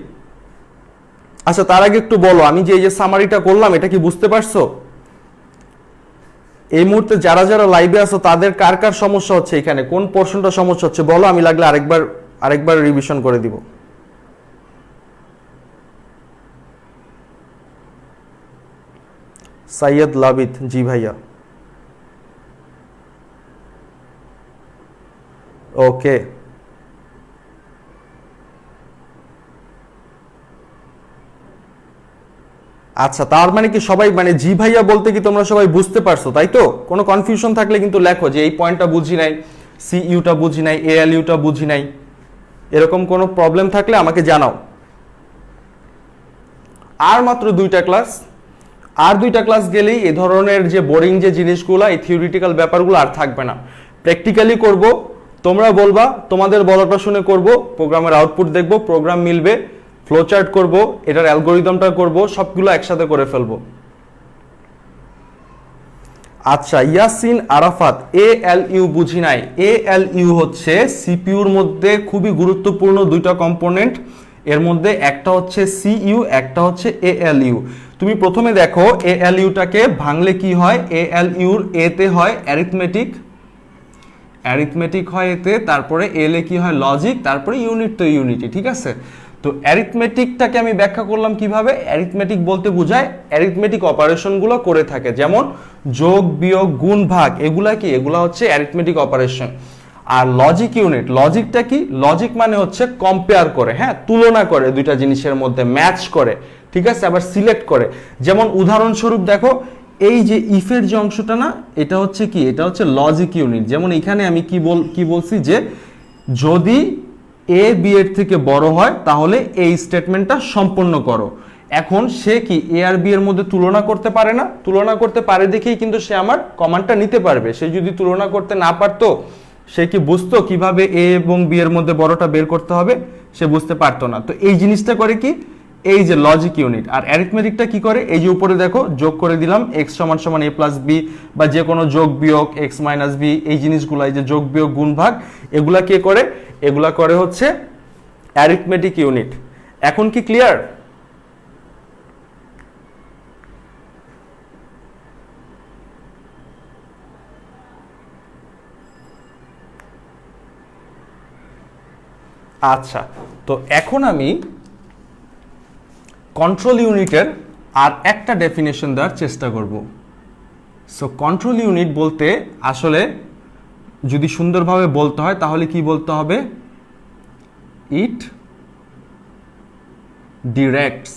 আচ্ছা তার আগে একটু বলো, আমি যে এই যে সামারিটা করলাম এটা কি বুঝতে পারছো? এই মুহূর্তে যারা যারা লাইভে আছো তাদের কার কার সমস্যা হচ্ছে, এখানে কোন পোর্শনটা সমস্যা হচ্ছে বলো, আমি লাগলে আরেকবার রিভিশন করে দিব। সাইয়দ লাবিদ, জি ভাইয়া, ওকে। আচ্ছা, তার মানে কি সবাই, মানে জি ভাইয়া বলতে কি তোমরা সবাই বুঝতে পারছো তাই তো? কোনো কনফিউশন থাকলে কিন্তু লেখো যে এই পয়েন্টটা বুঝি নাই, সিইউটা বুঝি নাই, এএলইউটা বুঝি নাই, এরকম কোনো প্রবলেম থাকলে আমাকে জানাও। আর মাত্র দুইটা ক্লাস গেলেই এ ধরনের যে বোরিং যে জিনিসগুলো, এই থিওরিটিক্যাল ব্যাপারগুলো আর থাকবে না। প্র্যাকটিক্যালি করব, তোমরা বলবা, তোমাদের বলাটা শুনে করব, প্রোগ্রামের আউটপুট দেখব, প্রোগ্রাম মিলবে, ফ্লোচার্ট করব, এটার অ্যালগোরিদমটা করব, সবগুলো একসাথে করে ফেলব। আচ্ছা, ইয়াসিন আরাফাত, এএলইউ বুঝি নাই। এএলইউ হচ্ছে সিপিইউর মধ্যে খুবই গুরুত্বপূর্ণ দুইটা কম্পোনেন্ট, এর মধ্যে একটা হচ্ছে সিইউ, একটা হচ্ছে এএলইউ। তুমি প্রথমে দেখো এএলইউটাকে ভাঙলে কি হয়। এএলইউর এতে হয় অ্যারিথমেটিক হয় এতে, তারপরে এলে কি হয়? লজিক, তারপরে ইউনিট তো ইউনিটি। ঠিক আছে, তো অ্যারিথমেটিকটাকে আমি ব্যাখ্যা করলাম কিভাবে? অ্যারিথমেটিক বলতে বোঝায় অ্যারিথমেটিক অপারেশনগুলো করে থাকে, যেমন যোগ বিয়োগ গুণ ভাগ, এগুলা হচ্ছে অ্যারিথমেটিক অপারেশন। আর লজিক ইউনিট, লজিকটা কি? লজিক মানে হচ্ছে কম্পেয়ার করে, হ্যাঁ, তুলনা করে দুইটা জিনিসের মধ্যে, ম্যাচ করে। ঠিক আছে, আবার সিলেক্ট করে। যেমন উদাহরণস্বরূপ দেখো, এই যে ইফের যে অংশটা না, এটা হচ্ছে কি? এটা হচ্ছে লজিক ইউনিট। যেমন এখানে আমি কি বলছি যে যদি এ বি এর থেকে বড় হয় তাহলে এই স্টেটমেন্টটা সম্পন্ন করো। এখন সে কি এ আর বি এর মধ্যে তুলনা করতে পারে না? তুলনা করতে পারে দেখেই কিন্তু সে আমার কমান্ডটা নিতে পারবে। সে যদি তুলনা করতে না পারতো, সে কি বুঝতো কিভাবে এ এবং বি এর মধ্যে বড়টা বের করতে হবে? সে বুঝতে পারতো না। তো এই জিনিসটা করে কি? এই যে লজিক ইউনিট। আর অ্যারিথমেটিকটা কি করে? এই যে উপরে দেখো যোগ করে দিলাম, এক্স সমান সমান এ প্লাস বি, বা যে কোনো যোগ বিয়োগ এক্স মাইনাস বি, এই জিনিসগুলো, এই যে যোগ বিয়োগ গুণ ভাগ, এগুলা কে করে? এগুলা করে হচ্ছে অ্যারিথমেটিক ইউনিট। এখন কি ক্লিয়ার? আচ্ছা, তো এখন আমি কন্ট্রোল ইউনিটের আর একটা ডেফিনেশন দেওয়ার চেষ্টা করব। সো কন্ট্রোল ইউনিট বলতে আসলে যদি সুন্দরভাবে বলতে হয় তাহলে কি বলতে হবে? ইট ডিরেক্টস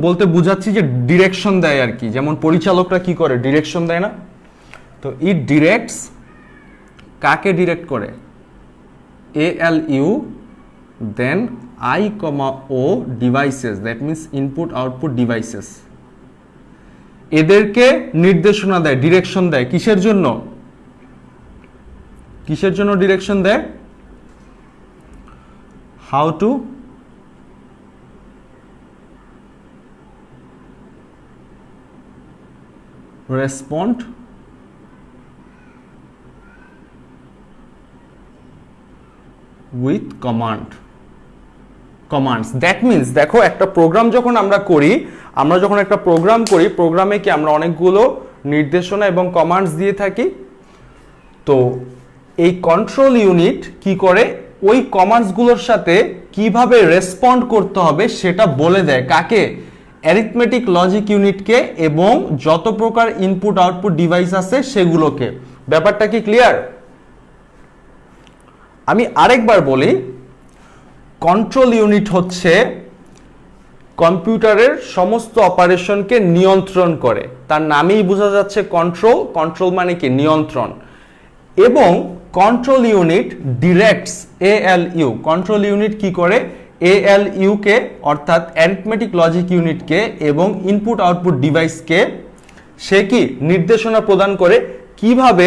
বলতে বুঝাচ্ছি যে ডিরেকশন দেয় আর কি। যেমন পরিচালকরা কি করে? ডিরেকশন দেয় না? তো ইট ডিরেক্টস, কাকে ডিরেক্ট করে? ALU, then I, O devices, that means input output devices. এদেরকে নির্দেশনা দেয়, ডিরেকশন দেয় কিসের জন্য? কিসের জন্য ডিরেকশন দেয়? How to respond with commands. That means দেখো, একটা প্রোগ্রাম যখন আমরা করি, আমরা যখন একটা প্রোগ্রাম করি, প্রোগ্রামে কি আমরা অনেকগুলো নির্দেশনা এবং কমান্ডস দিয়ে থাকি। তো এই কন্ট্রোল ইউনিট কি করে, ওই কমান্ডসগুলোর সাথে কিভাবে রেসপন্ড করতে হবে সেটা বলে দেয়। কাকে? অ্যারিথমেটিক লজিক ইউনিটকে এবং যত প্রকার ইনপুট আউটপুট ডিভাইস আছে সেগুলোকে। ব্যাপারটা কি ক্লিয়ার? আমি আরেকবার বলি, কন্ট্রোল ইউনিট হচ্ছে কম্পিউটারের সমস্ত অপারেশনকে নিয়ন্ত্রণ করে। তার নামেই বোঝা যাচ্ছে কন্ট্রোল। কন্ট্রোল মানে কি? নিয়ন্ত্রণ। এবং control unit directs ALU। Control unit কি করে? ALU কে অর্থাৎ অ্যারিথমেটিক লজিক ইউনিটকে এবং ইনপুট আউটপুট ডিভাইসকে সে কি নির্দেশনা প্রদান করে কিভাবে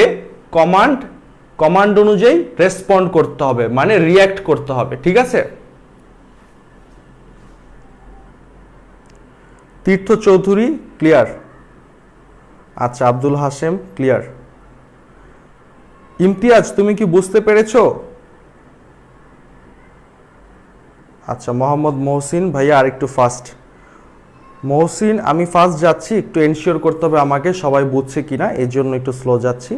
কমান্ড অনুযায়ী রেসপন্ড করতে হবে, মানে রিয়্যাক্ট করতে হবে। ঠিক আছে? তীর্থ চৌধুরী ক্লিয়ার? আচ্ছা, আব্দুল হাশেম ক্লিয়ার। ইমতিয়াজ তুমি কি বুঝতে পেরেছো? আচ্ছা, মোহাম্মদ মহসিন ভাইয়া আরেকটু ফাস্ট। মহসিন আমি ফাস্ট যাচ্ছি, একটু এনশিওর করতে হবে আমাকে সবাই বুঝছে কিনা, এই জন্য একটু স্লো যাচ্ছি,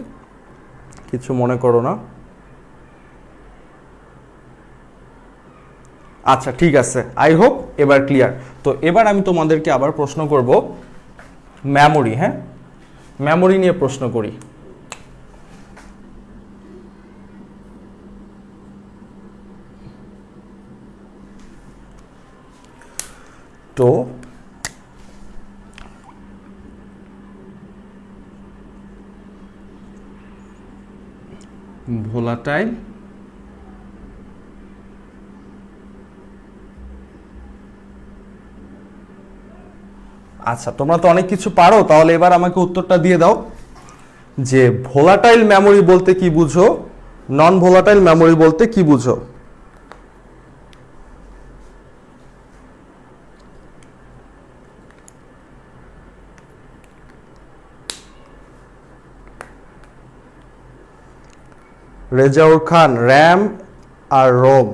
কিছু মনে করো না। আচ্ছা ঠিক আছে, আই হোপ এবার ক্লিয়ার। তো এবার আমি তোমাদেরকে আবার প্রশ্ন করব মেমোরি। হ্যাঁ, মেমোরি নিয়ে প্রশ্ন করি। তো ভোলাটাইল আচ্ছা, তোমরা তো অনেক কিছু পারো, তাহলে এবার আমাকে উত্তরটা দিয়ে দাও যে ভোলাটাইল মেমোরি বলতে কি বুঝো, নন ভোলাটাইল মেমোরি বলতে কি বুঝো? রেজাউল খান, র্যাম আর রোম।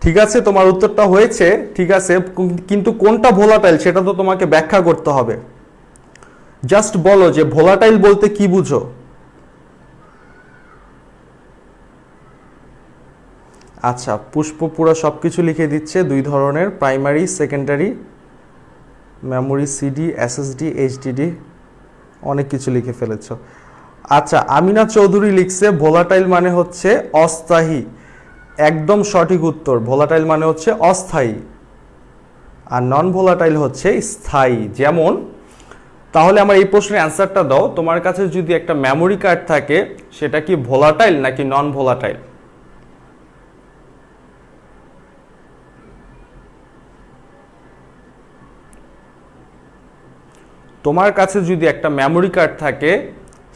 ঠিক আছে, তোমার উত্তরটা হয়েছে, ঠিক আছে, কিন্তু কোনটা ভোলাটাইল সেটা তো তোমাকে ব্যাখ্যা করতে হবে। জাস্ট বলো যে ভোলাটাইল বলতে কি বুঝো? আচ্ছা, পুষ্প পুরো সবকিছু লিখে দিচ্ছে, দুই ধরনের, primary secondary memory, CD, SSD, HDD, অনেক কিছু লিখে ফেলেছো। আচ্ছা, আমিনা চৌধুরী লিখছে ভোলাটাইল মানে হচ্ছে অস্থায়ী। একদম সঠিক উত্তর, ভোলাটাইল মানে হচ্ছে অস্থায়ী আর নন ভোলাটাইল হচ্ছে স্থায়ী। যেমন, তাহলে আমার এই প্রশ্নের অ্যান্সারটা দাও, তোমার কাছে যদি একটা মেমোরি কার্ড থাকে সেটা কি ভোলাটাইল নাকি নন ভোলাটাইল? তোমার কাছে যদি একটা মেমোরি কার্ড থাকে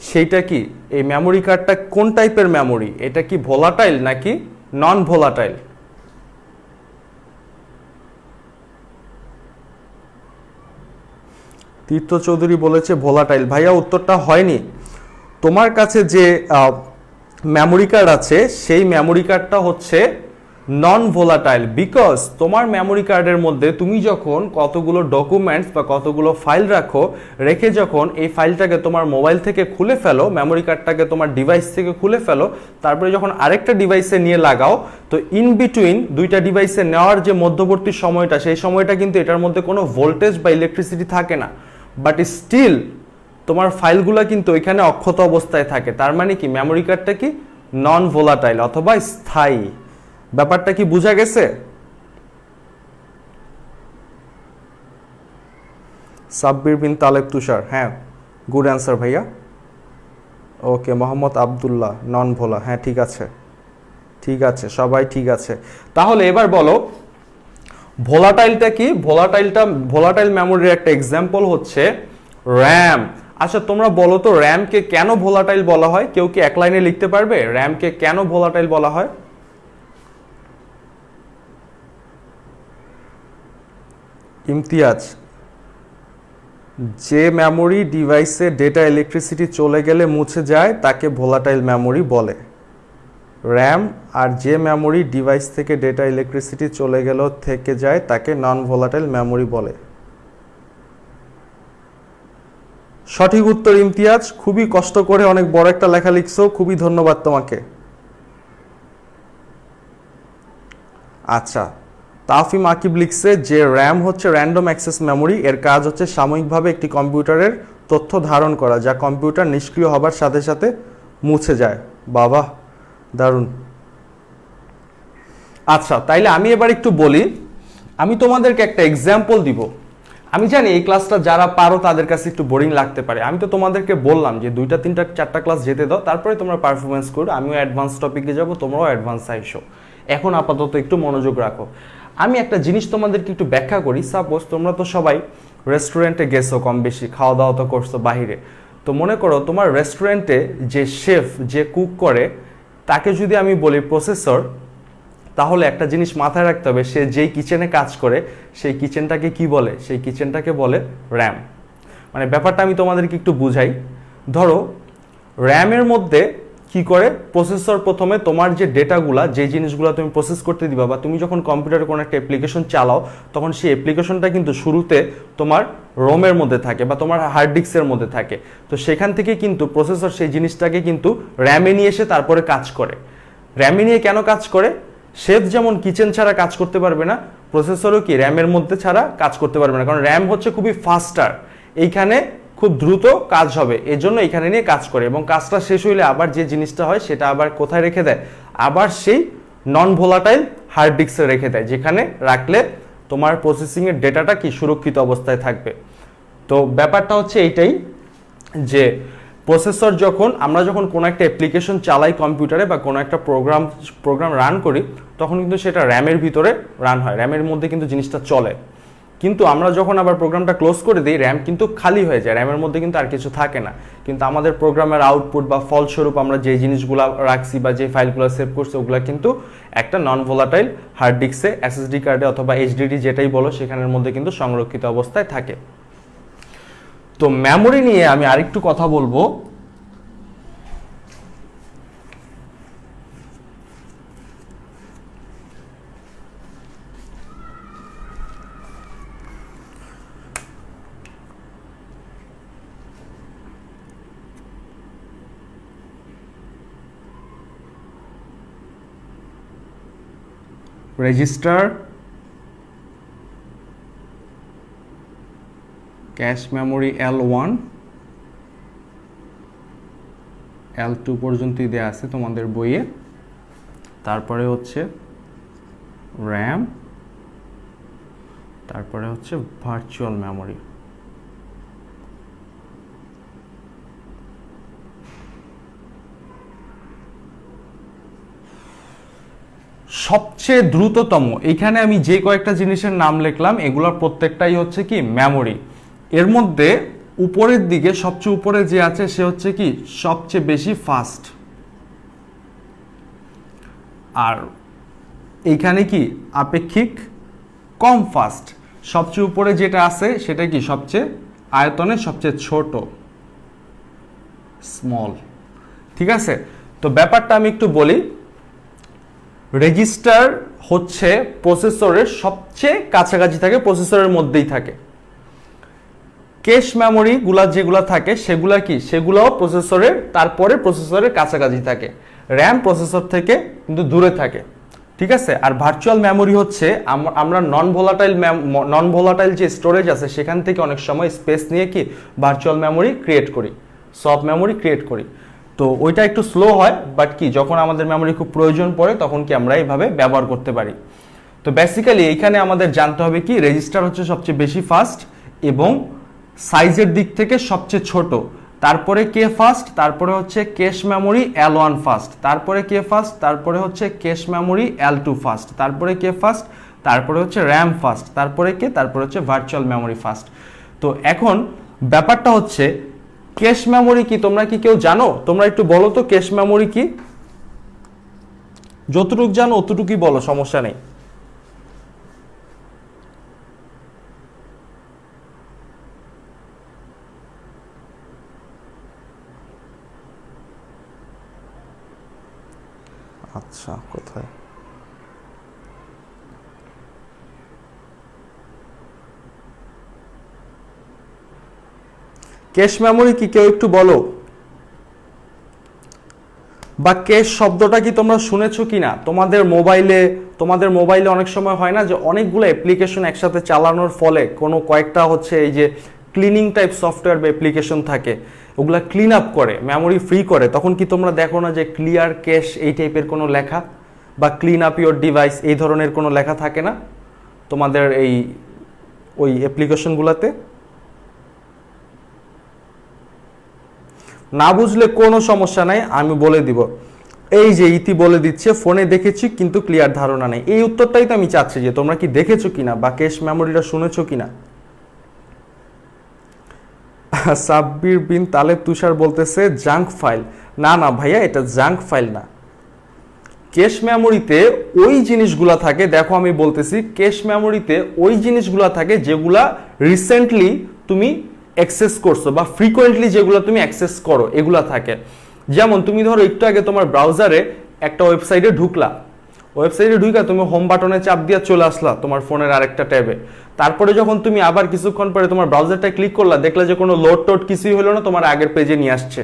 সেইটা কি, এই মেমোরি কার্ডটা কোন টাইপের মেমোরি? এটা কি ভোলাটাইল নাকি নন ভোলাটাইল? তীর্থ চৌধুরী বলেছে ভোলাটাইল। ভাইয়া উত্তরটা হয়নি। তোমার কাছে যে মেমোরি কার্ড আছে সেই মেমোরি কার্ডটা হচ্ছে নন ভোলাটাইল, বিকজ তোমার মেমোরি কার্ডের মধ্যে তুমি যখন কতগুলো ডকুমেন্টস বা কতগুলো ফাইল রাখো, রেখে যখন এই ফাইলটাকে তোমার মোবাইল থেকে খুলে ফেলো, মেমোরি কার্ডটাকে তোমার ডিভাইস থেকে খুলে ফেলো, তারপরে যখন আরেকটা ডিভাইসে নিয়ে লাগাও, তো ইন বিটুইন দুইটা ডিভাইসে নেওয়ার যে মধ্যবর্তী সময়টা, সেই সময়টা কিন্তু এটার মধ্যে কোনো ভোল্টেজ বা ইলেকট্রিসিটি থাকে না, বাট স্টিল তোমার ফাইলগুলো কিন্তু ওইখানে অক্ষত অবস্থায় থাকে। তার মানে কি মেমোরি কার্ডটা কি নন ভোলাটাইল অথবা স্থায়ী। ব্যাপারটা কি বোঝা গেছে? সাব্বির বিন তালেব তুষার, হ্যাঁ গুড অ্যান্সার ভাইয়া। ওকে, মোহাম্মদ আবদুল্লাহ নন ভোলা, হ্যাঁ ঠিক আছে। ঠিক আছে, সবাই ঠিক আছে। তাহলে এবার বলো ভোলাটাইলটা কি? ভোলাটাইল মেমোরির একটা এক্সাম্পল হচ্ছে র্যাম। আচ্ছা তোমরা বলো তো র্যামকে কেন ভোলাটাইল বলা হয়? কেউ কি এক লাইনে লিখতে পারবে র্যামকে কেন ভোলাটাইল বলা হয়? ইমতিয়াজ, যে মেমোরি ডিভাইসে ডেটা ইলেকট্রিসিটি চলে গেলে মুছে যায় তাকে ভোলাটাইল মেমোরি বলে। র্যাম আর যে মেমোরি ডিভাইস থেকে ডেটা ইলেকট্রিসিটি চলে গেল থেকে যায় তাকে নন ভোলাটাইল মেমোরি বলে। সঠিক উত্তর ইমতিয়াজ, খুবই কষ্ট করে অনেক বড় একটা লেখা লিখছো, খুবই ধন্যবাদ তোমাকে। আচ্ছা, তাফিম আকিব লিখছে যে র্যাম হচ্ছে র্যান্ডম অ্যাক্সেস মেমোরি, এর কাজ হচ্ছে সাময়িকভাবে একটি কম্পিউটারের তথ্য ধারণ করা যা কম্পিউটার নিষ্ক্রিয় হবার সাথে সাথে মুছে যায়। বাবা, দারুণ। আচ্ছা, তাইলে আমি এবার একটু বলি, আমি তোমাদেরকে একটা এক্সাম্পল দিব। আমি জানি এই ক্লাসটা যারা পারো তাদের কাছে একটু বোরিং লাগতে পারে। আমি তো তোমাদেরকে বললাম যে 2টা 3টা 4টা ক্লাস যেতে দাও, তারপরে তোমরা পারফরমেন্স করো। আমিও অ্যাডভান্স টপিকে যাব, তোমরাও অ্যাডভান্স আইসো। এখন আপাতত একটু মনোযোগ রাখো। আমি একটা জিনিস তোমাদেরকে একটু ব্যাখ্যা করি। সাপোজ তোমরা তো সবাই রেস্টুরেন্টে গেছো, কম বেশি খাওয়া দাওয়া তো করছো বাহিরে। তো মনে করো তোমার রেস্টুরেন্টে যে শেফ, যে কুক করে, তাকে যদি আমি বলি প্রসেসর, তাহলে একটা জিনিস মাথায় রাখতে হবে, সে যেই কিচেনে কাজ করে সেই কিচেনটাকে কি বলে? সেই কিচেনটাকে বলে র্যাম। মানে ব্যাপারটা আমি তোমাদেরকে একটু বুঝাই। ধরো র্যামের মধ্যে কি করে প্রসেসর প্রথমে তোমার যে ডেটাগুলা, যে জিনিসগুলো তুমি প্রসেস করতে দিবা, বা তুমি যখন কম্পিউটারে কোনো একটা অ্যাপ্লিকেশন চালাও তখন সেই অ্যাপ্লিকেশনটা কিন্তু শুরুতে তোমার রোমের মধ্যে থাকে বা তোমার হার্ড ডিস্কের মধ্যে থাকে। তো সেখান থেকে কিন্তু প্রসেসর সেই জিনিসটাকে কিন্তু র্যামে নিয়ে এসে তারপরে কাজ করে। র্যামে নিয়ে কেন কাজ করে? শেফ যেমন কিচেন ছাড়া কাজ করতে পারবে না, প্রসেসরও কি র্যামের মধ্যে ছাড়া কাজ করতে পারবে না, কারণ র্যাম হচ্ছে খুবই ফাস্টার, এইখানে খুব দ্রুত কাজ হবে, এজন্য এখানে নিয়ে কাজ করে। এবং কাজটা শেষ হইলে আবার যে জিনিসটা হয় সেটা আবার কোথায় রেখে দেয়? আবার সেই নন ভোলাটাইল হার্ড ডিস্কে রেখে দেয়, যেখানে রাখলে তোমার প্রসেসিংয়ের ডেটাটা কি সুরক্ষিত অবস্থায় থাকবে। তো ব্যাপারটা হচ্ছে এইটাই যে প্রসেসর আমরা যখন কোনো একটা অ্যাপ্লিকেশন চালাই কম্পিউটারে বা কোনো একটা প্রোগ্রাম রান করি, তখন কিন্তু সেটা র্যামের ভিতরে রান হয়, র্যামের মধ্যে কিন্তু জিনিসটা চলে। কিন্তু আমরা যখন আবার প্রোগ্রামটা ক্লোজ করে দিই, র্যাম কিন্তু খালি হয়ে যায়, র্যামের মধ্যে কিন্তু আর কিছু থাকে না। কিন্তু আমাদের প্রোগ্রামের আউটপুট বা ফলস্বরূপ আমরা যে জিনিসগুলো রাখছি বা যে ফাইলগুলো সেভ করছি, ওগুলো কিন্তু একটা নন ভোলাটাইল হার্ড ডিস্কে, এসএসডি কার্ডে অথবা এইচডিডি যেটাই বলো, সেখানের মধ্যে কিন্তু সংরক্ষিত অবস্থায় থাকে। তো মেমোরি নিয়ে আমি আরেকটু কথা বলবো। Register, cache memory L1 L2 পর্যন্তই দেয়া আছে তোমাদের বইয়ে। তারপরে হচ্ছে র্যাম, তারপরে হচ্ছে ভার্চুয়াল মেমোরি। সবচেয়ে দ্রুততম, এইখানে আমি যে কয়েকটা জিনিসের নাম লিখলাম এগুলোর প্রত্যেকটাই হচ্ছে কি মেমোরি। এর মধ্যে উপরের দিকে সবচেয়ে উপরে যে আছে সে হচ্ছে কি সবচেয়ে বেশি ফাস্ট, আর এইখানে কি আপেক্ষিক কম ফাস্ট। সবচেয়ে উপরে যেটা আছে সেটা কি সবচেয়ে আয়তনে সবচেয়ে ছোট, স্মল। ঠিক আছে, তো ব্যাপারটা আমি একটু বলি। রেজিস্টার হচ্ছে প্রসেসরের সবচেয়ে কাছাকাছি থাকে, প্রসেসরের মধ্যেই থাকে। ক্যাশ মেমোরি যেগুলা থাকে সেগুলা কি, সেগুলাও প্রসেসরের তারপরে প্রসেসরের কাছাকাছি থাকে। র্যাম প্রসেসর থেকে কিন্তু দূরে থাকে। ঠিক আছে, আর ভার্চুয়াল মেমোরি হচ্ছে আমরা নন ভোলাটাইল যে স্টোরেজ আছে সেখান থেকে অনেক সময় স্পেস নিয়ে কি ভার্চুয়াল মেমোরি ক্রিয়েট করি, সফট মেমোরি ক্রিয়েট করি। তো ওইটা একটু স্লো হয়, বাট কি যখন আমাদের মেমোরি খুব প্রয়োজন পড়ে তখন কি আমরা এইভাবে ব্যবহার করতে পারি। তো বেসিক্যালি এইখানে আমাদের জানতে হবে কি রেজিস্টার হচ্ছে সবচেয়ে বেশি ফাস্ট এবং সাইজের দিক থেকে সবচেয়ে ছোট। তারপরে কে ফার্স্ট, তারপরে হচ্ছে ক্যাশ মেমোরি L1 ফার্স্ট, তারপরে কে ফার্স্ট, তারপরে হচ্ছে ক্যাশ মেমোরি L2 ফার্স্ট, তারপরে কে ফার্স্ট, তারপরে হচ্ছে র্যাম ফার্স্ট, তারপরে কে, তারপরে হচ্ছে ভার্চুয়াল মেমোরি ফার্স্ট। তো এখন ব্যাপারটা হচ্ছে ক্যাশ মেমোরি কি তোমরা কি কেউ জানো? তোমরা একটু বলো তো ক্যাশ মেমোরি কি, যতটুকু জানো অতটুকুই বলো, সমস্যা নেই। আচ্ছা, কোথায়? ক্যাশ মেমোরি কি কেউ একটু বলো, বা ক্যাশ শব্দটা কি তোমরা শুনেছো কিনা তোমাদের মোবাইলে অনেক সময় হয় না যে অনেকগুলো অ্যাপ্লিকেশন একসাথে চালানোর ফলে কোনো কয়েকটা হচ্ছে এই যে ক্লিনিং টাইপ সফটওয়্যার বা অ্যাপ্লিকেশন থাকে, ওগুলা ক্লিন আপ করে, মেমোরি ফ্রি করে, তখন কি তোমরা দেখো না যে ক্লিয়ার ক্যাশ এই টাইপের কোনো লেখা বা ক্লিন আপ ইওর ডিভাইস এই ধরনের কোনো লেখা থাকে না তোমাদের এই ওই অ্যাপ্লিকেশনগুলোতে? না বুঝলে কোনো সমস্যা নাই, আমি বলে দিব। এই যে ইতি বলে দিচ্ছে ফোনে দেখেছি কিন্তু ক্লিয়ার ধারণা নেই, এই উত্তরটাই তো আমি চাচ্ছি যে তোমরা কি দেখেছো কিনা বা ক্যাশ মেমোরিটা শুনেছো কিনা। সাব্বির বিন তালেব তুষার বলতেছে জাঙ্ক ফাইল। না না ভাইয়া, এটা জাঙ্ক ফাইল না। ক্যাশ মেমোরিতে ওই জিনিসগুলা থাকে, দেখো আমি বলতেছি, ক্যাশ মেমোরিতে ওই জিনিসগুলা থাকে যেগুলা রিসেন্টলি তুমি অ্যাক্সেস করছো বা ফ্রিকোয়েন্টলি যেগুলো তুমি অ্যাক্সেস করো এগুলা থাকে। যেমন তুমি ধরো একটু আগে তোমার ব্রাউজারে একটা ওয়েবসাইটে ঢুকলা, ওয়েবসাইটে ঢুকা তুমি হোম বাটনে চাপ দিয়ে চলে আসলা তোমার ফোনের আরেকটা ট্যাবে, তারপরে যখন তুমি আবার কিছুক্ষণ পরে তোমার ব্রাউজারটা ক্লিক করলা, দেখলা যে কোনো লোড টোড কিছুই হলো না, তোমার আগের পেজে নিয়ে আসছে।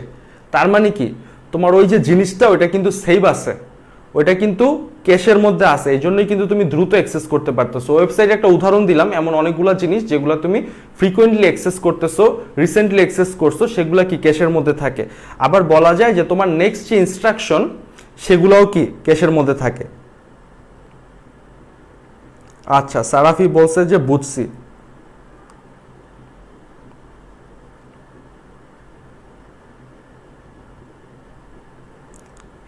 তার মানে কি তোমার ওই যে জিনিসটা ওইটা কিন্তু সেভ আছে, ওইটা কিন্তু ক্যাশের মধ্যে আছে, এই জন্যই কিন্তু তুমি দ্রুত অ্যাক্সেস করতে পারতেছো। ওয়েবসাইটে একটা উদাহরণ দিলাম, এমন অনেকগুলো জিনিস যেগুলো তুমি ফ্রিকোয়েন্টলি অ্যাক্সেস করতেছো, রিসেন্টলি অ্যাক্সেস করছো, সেগুলো কি ক্যাশের মধ্যে থাকে। আবার বলা যায় যে তোমার নেক্সট যে ইনস্ট্রাকশন সেগুলোও কি ক্যাশের মধ্যে থাকে। আচ্ছা, সারাফি বলছে যে বুঝছি।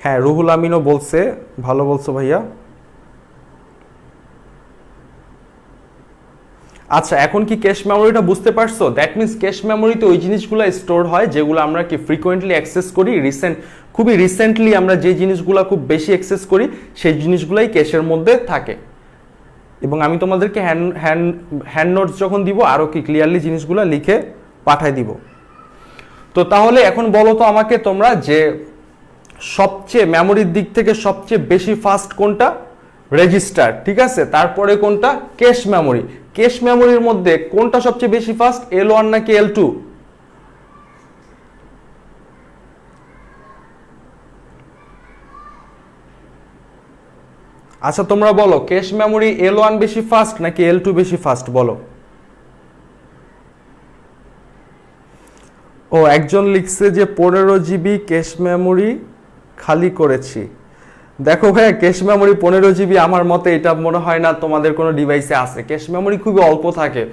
হ্যাঁ, রুহুল আমিনও বলছে, ভালো বলছো ভাইয়া। আচ্ছা, এখন কি ক্যাশ মেমোরিটা বুঝতে পারছো? দ্যাট মিনস ক্যাশ মেমোরিতে ওই জিনিসগুলো স্টোর হয় যেগুলো আমরা কি ফ্রিকোয়েন্টলি অ্যাক্সেস করি, খুবই রিসেন্টলি আমরা যে জিনিসগুলো খুব বেশি অ্যাক্সেস করি সেই জিনিসগুলাই ক্যাশের মধ্যে থাকে। এবং আমি তোমাদেরকে হ্যান্ড নোটস যখন দিব আরও কি ক্লিয়ারলি জিনিসগুলো লিখে পাঠাই দিব। তো তাহলে এখন বলো তো আমাকে তোমরা যে সবচেয়ে মেমোরির দিক থেকে সবচেয়ে বেশি ফাস্ট কোনটা? রেজিস্টার, ঠিক আছে। তারপরে কোনটা? Cache memory. ক্যাশ মেমোরির মধ্যে কোনটা সবচেয়ে বেশি ফাস্ট, L1 নাকি L2? আচ্ছা তোমরা বলো, ক্যাশ মেমোরি L1 বেশি ফাস্ট নাকি L2 বেশি ফাস্ট, বলো। ও, একজন লিখছে যে 15 GB ক্যাশ মেমোরি খালি করেছি। দেখো ভাইয়া, ক্যাশ মেমোরি 15 GB আমার মতে এটা মনে হয় না তোমাদের কোনো ডিভাইসে আছে। ক্যাশ মেমোরি খুবই অল্প থাকে।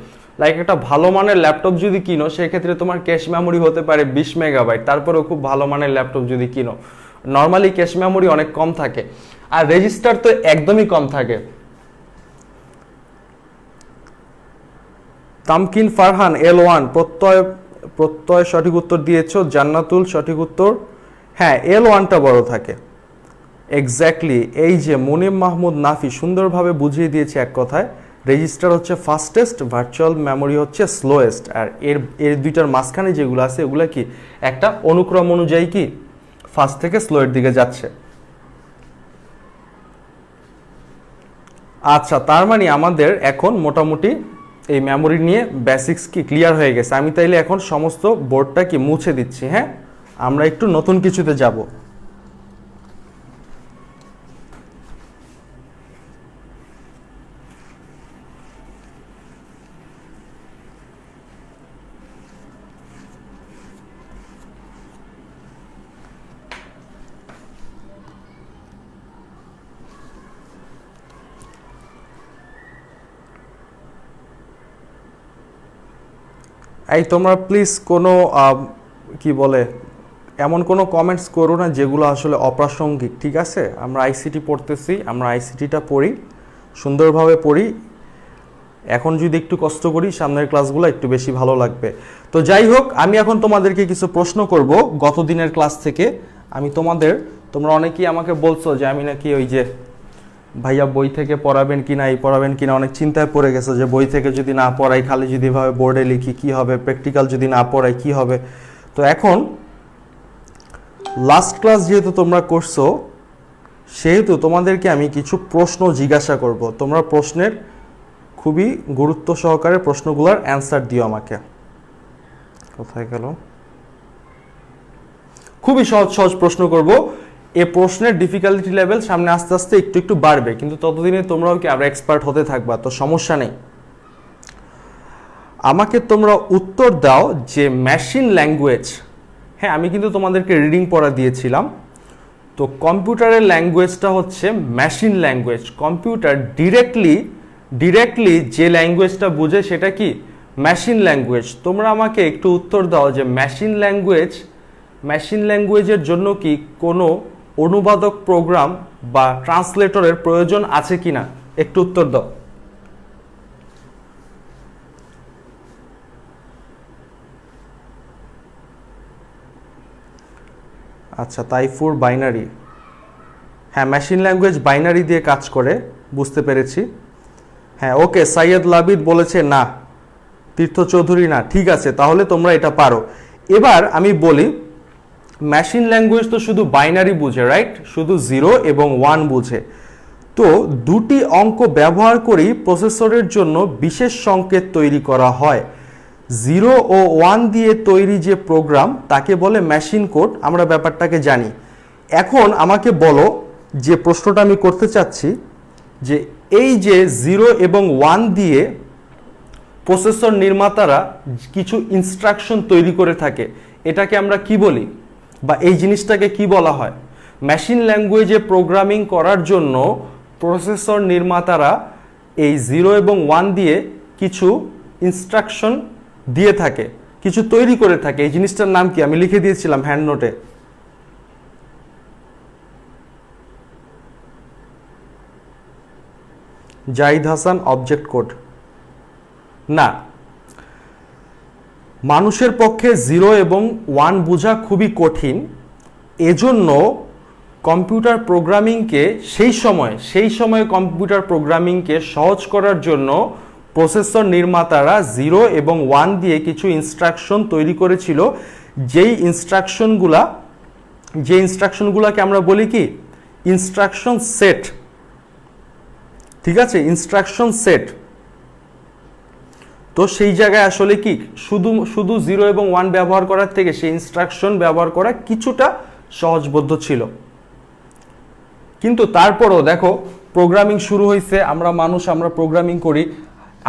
লাইক একটা ভালো মানের ল্যাপটপ যদি কিনো সেক্ষেত্রে তোমার ক্যাশ মেমোরি হতে পারে 20 MB, তারপরেও খুব ভালো মানের ল্যাপটপ যদি কিনো। নর্মালি ক্যাশ মেমোরি অনেক কম থাকে, আর রেজিস্টার তো একদমই কম থাকে। তামকিন ফারহান L1, প্রত্যয় সঠিক উত্তর দিয়েছো। জান্নাতুল সঠিক উত্তর, হ্যাঁ L1টা বড় থাকে। এক্স্যাক্টলি, এই যে মুনিম মাহমুদ নাফি সুন্দরভাবে বুঝিয়ে দিয়েছে এক কথায়, রেজিস্টার হচ্ছে ফাস্টেস্ট, ভার্চুয়াল মেমোরি হচ্ছে স্লোয়েস্ট, আর এর দুইটার মাঝখানে যেগুলো আছে এগুলো কি একটা অনুক্রম অনুযায়ী কি ফাস্ট থেকে স্লোয়ের দিকে যাচ্ছে। আচ্ছা, তার মানে আমাদের এখন মোটামুটি এই মেমোরি নিয়ে বেসিক্স কি ক্লিয়ার হয়ে গেছে। আমি তাইলে এখন সমস্ত বোর্ডটা কি মুছে দিচ্ছি। হ্যাঁ, আমরা একটু নতুন কিছুতে যাব। এই তোমরা প্লিজ কোনো কি বলে এমন কোনো কমেন্টস করো না যেগুলো আসলে অপ্রাসঙ্গিক, ঠিক আছে? আমরা আইসিটি পড়তেছি, আমরা আইসিটিটা পড়ি, সুন্দরভাবে পড়ি। এখন যদি একটু কষ্ট করি সামনের ক্লাসগুলো একটু বেশি ভালো লাগবে। তো যাই হোক, আমি এখন তোমাদেরকে কিছু প্রশ্ন করব গত দিনের ক্লাস থেকে। আমি তোমরা অনেকেই আমাকে বলছো যে আমি নাকি ওই যে ভাইয়া বই থেকে পড়াবেন কিনা, এই পড়াবেন কিনা, অনেক চিন্তায় পড়ে গেছে যে বই থেকে যদি না পড়াই, খালি যদি এভাবে বোর্ডে লিখি কি হবে, প্র্যাকটিক্যাল যদি না পড়াই কি হবে। তো এখন লাস্ট ক্লাস যেহেতু তোমরা করছো, সেহেতু তোমাদেরকে আমি কিছু প্রশ্ন জিজ্ঞাসা করব। তোমরা প্রশ্নের খুবই গুরুত্ব সহকারে প্রশ্নগুলোর অ্যান্সার দিও আমাকে। কোথায় গেল? খুবই সহজ সহজ প্রশ্ন করব। এই প্রশ্নের ডিফিকাল্টি লেভেল সামনে আস্তে আস্তে একটু একটু বাড়বে, কিন্তু ততদিনে তোমরাও কি আরো এক্সপার্ট হতে থাকবা, তো সমস্যা নেই। আমাকে তোমরা উত্তর দাও যে মেশিন ল্যাঙ্গুয়েজ, হ্যাঁ আমি কিন্তু তোমাদেরকে রিডিং পড়া দিয়েছিলাম, তো কম্পিউটারের ল্যাঙ্গুয়েজটা হচ্ছে মেশিন ল্যাঙ্গুয়েজ। কম্পিউটার ডিরেক্টলি যে ল্যাঙ্গুয়েজটা বুঝে সেটা কি মেশিন ল্যাঙ্গুয়েজ। তোমরা আমাকে একটু উত্তর দাও যে মেশিন ল্যাঙ্গুয়েজের জন্য কি কোনো অনুবাদক প্রোগ্রাম বা ট্রান্সলেটরের প্রয়োজন আছে কিনা, একটু উত্তর দাও। আচ্ছা, তাইফুর বাইনারি, হ্যাঁ মেশিন ল্যাঙ্গুয়েজ বাইনারি দিয়ে কাজ করে, বুঝতে পেরেছি। হ্যাঁ ওকে, সাইয়দ লাবিদ বলেছে না, তীর্থ চৌধুরী না, ঠিক আছে, তাহলে তোমরা এটা পারো। এবার আমি বলি, মেশিন ল্যাঙ্গুয়েজ তো শুধু বাইনারি বুঝে, রাইট? শুধু 0 এবং 1 বুঝে। তো দুটি অঙ্ক ব্যবহার করেই প্রসেসরের জন্য বিশেষ সংকেত তৈরি করা হয়। 0 ও 1 দিয়ে তৈরি যে প্রোগ্রাম তাকে বলে মেশিন কোড, আমরা ব্যাপারটাকে জানি। এখন আমাকে বলো, যে প্রশ্নটা আমি করতে চাচ্ছি, যে এই যে 0 এবং 1 দিয়ে প্রসেসর নির্মাতারা কিছু ইনস্ট্রাকশন তৈরি করে থাকে, এটাকে আমরা কি বলি, বা এই জিনিসটাকে কি বলা হয়? মেশিন ল্যাঙ্গুয়েজে প্রোগ্রামিং করার জন্য প্রসেসর নির্মাতারা এই 0 এবং 1 দিয়ে কিছু ইনস্ট্রাকশন দিয়ে থাকে, কিছু তৈরি করে থাকে। এই জিনিসটার নাম কি? আমি লিখে দিয়েছিলাম হ্যান্ড নোটে। জাহিদ হাসান, অবজেক্ট কোড না। মানুষের পক্ষে 0 এবং 1 বোঝা খুবই কঠিন, এজন্য কম্পিউটার প্রোগ্রামিংকে সেই সময় কম্পিউটার প্রোগ্রামিংকে সহজ করার জন্য প্রসেসর নির্মাতারা 0 এবং 1 দিয়ে কিছু ইনস্ট্রাকশন তৈরি করেছিল, যেই ইনস্ট্রাকশনগুলোকে আমরা বলি কি ইনস্ট্রাকশন সেট, ঠিক আছে, ইনস্ট্রাকশন সেট। তো সেই জায়গায় আসলে কি শুধু 0 এবং 1 ব্যবহার করার থেকে সেই ইনস্ট্রাকশন ব্যবহার করা কিছুটা সহজবোধ্য ছিল। কিন্তু তারপরও দেখো, প্রোগ্রামিং শুরু হয়েছে, আমরা প্রোগ্রামিং করি,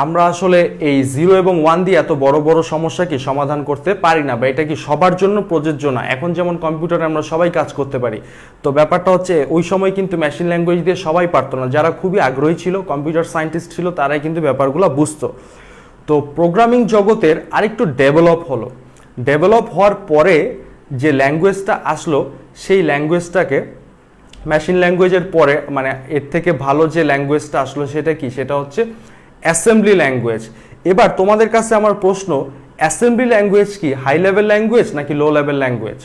আমরা আসলে এই 0 এবং 1 দিয়ে এত বড় বড় সমস্যা কি সমাধান করতে পারি না, বা এটা কি সবার জন্য প্রযোজ্য না। এখন যেমন কম্পিউটারে আমরা সবাই কাজ করতে পারি, তো ব্যাপারটা হচ্ছে ওই সময় কিন্তু মেশিন ল্যাঙ্গুয়েজ দিয়ে সবাই পারতো না। যারা খুবই আগ্রহী ছিল, কম্পিউটার সায়েন্টিস্ট ছিল, তারাই কিন্তু ব্যাপারগুলো বুঝতো। তো প্রোগ্রামিং জগতের আরেকটু ডেভেলপ হওয়ার পরে যে ল্যাঙ্গুয়েজটা আসলো, সেই ল্যাঙ্গুয়েজটাকে মেশিন ল্যাঙ্গুয়েজের পরে, মানে এর থেকে ভালো যে ল্যাঙ্গুয়েজটা আসলো সেটা কি, সেটা হচ্ছে অ্যাসেম্বলি ল্যাঙ্গুয়েজ। এবার তোমাদের কাছে আমার প্রশ্ন, অ্যাসেম্বলি ল্যাঙ্গুয়েজ কি হাই লেভেল ল্যাঙ্গুয়েজ নাকি low level language?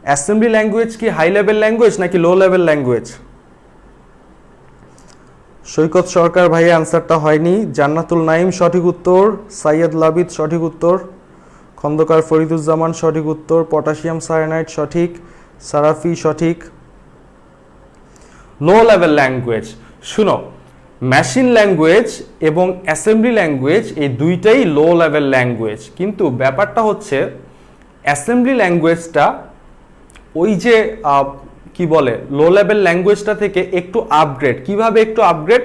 Assembly language কি হাই লেভেল ল্যাঙ্গুয়েজ নাকি লো লেভেল ল্যাঙ্গুয়েজ? সৈকত সরকার ভাইয়া অ্যান্সারটা হয়নি। জান্নাতুল নাইম সঠিক উত্তর, সাইয়দ লাবিদ সঠিক উত্তর, খন্দকার ফরিদুজ্জামান সঠিক উত্তর, পটাশিয়াম সায়ানাইড সঠিক, সারাফি সঠিক। লো লেভেল ল্যাঙ্গুয়েজ, শুনো, মেশিন ল্যাঙ্গুয়েজ এবং অ্যাসেম্বলি ল্যাঙ্গুয়েজ এই দুইটাই লো লেভেল ল্যাঙ্গুয়েজ, কিন্তু ব্যাপারটা হচ্ছে অ্যাসেম্বলি ল্যাঙ্গুয়েজটা ওই যে কি বলে লো লেভেল ল্যাঙ্গুয়েজটা থেকে একটু আপগ্রেড। কিভাবে একটু আপগ্রেড?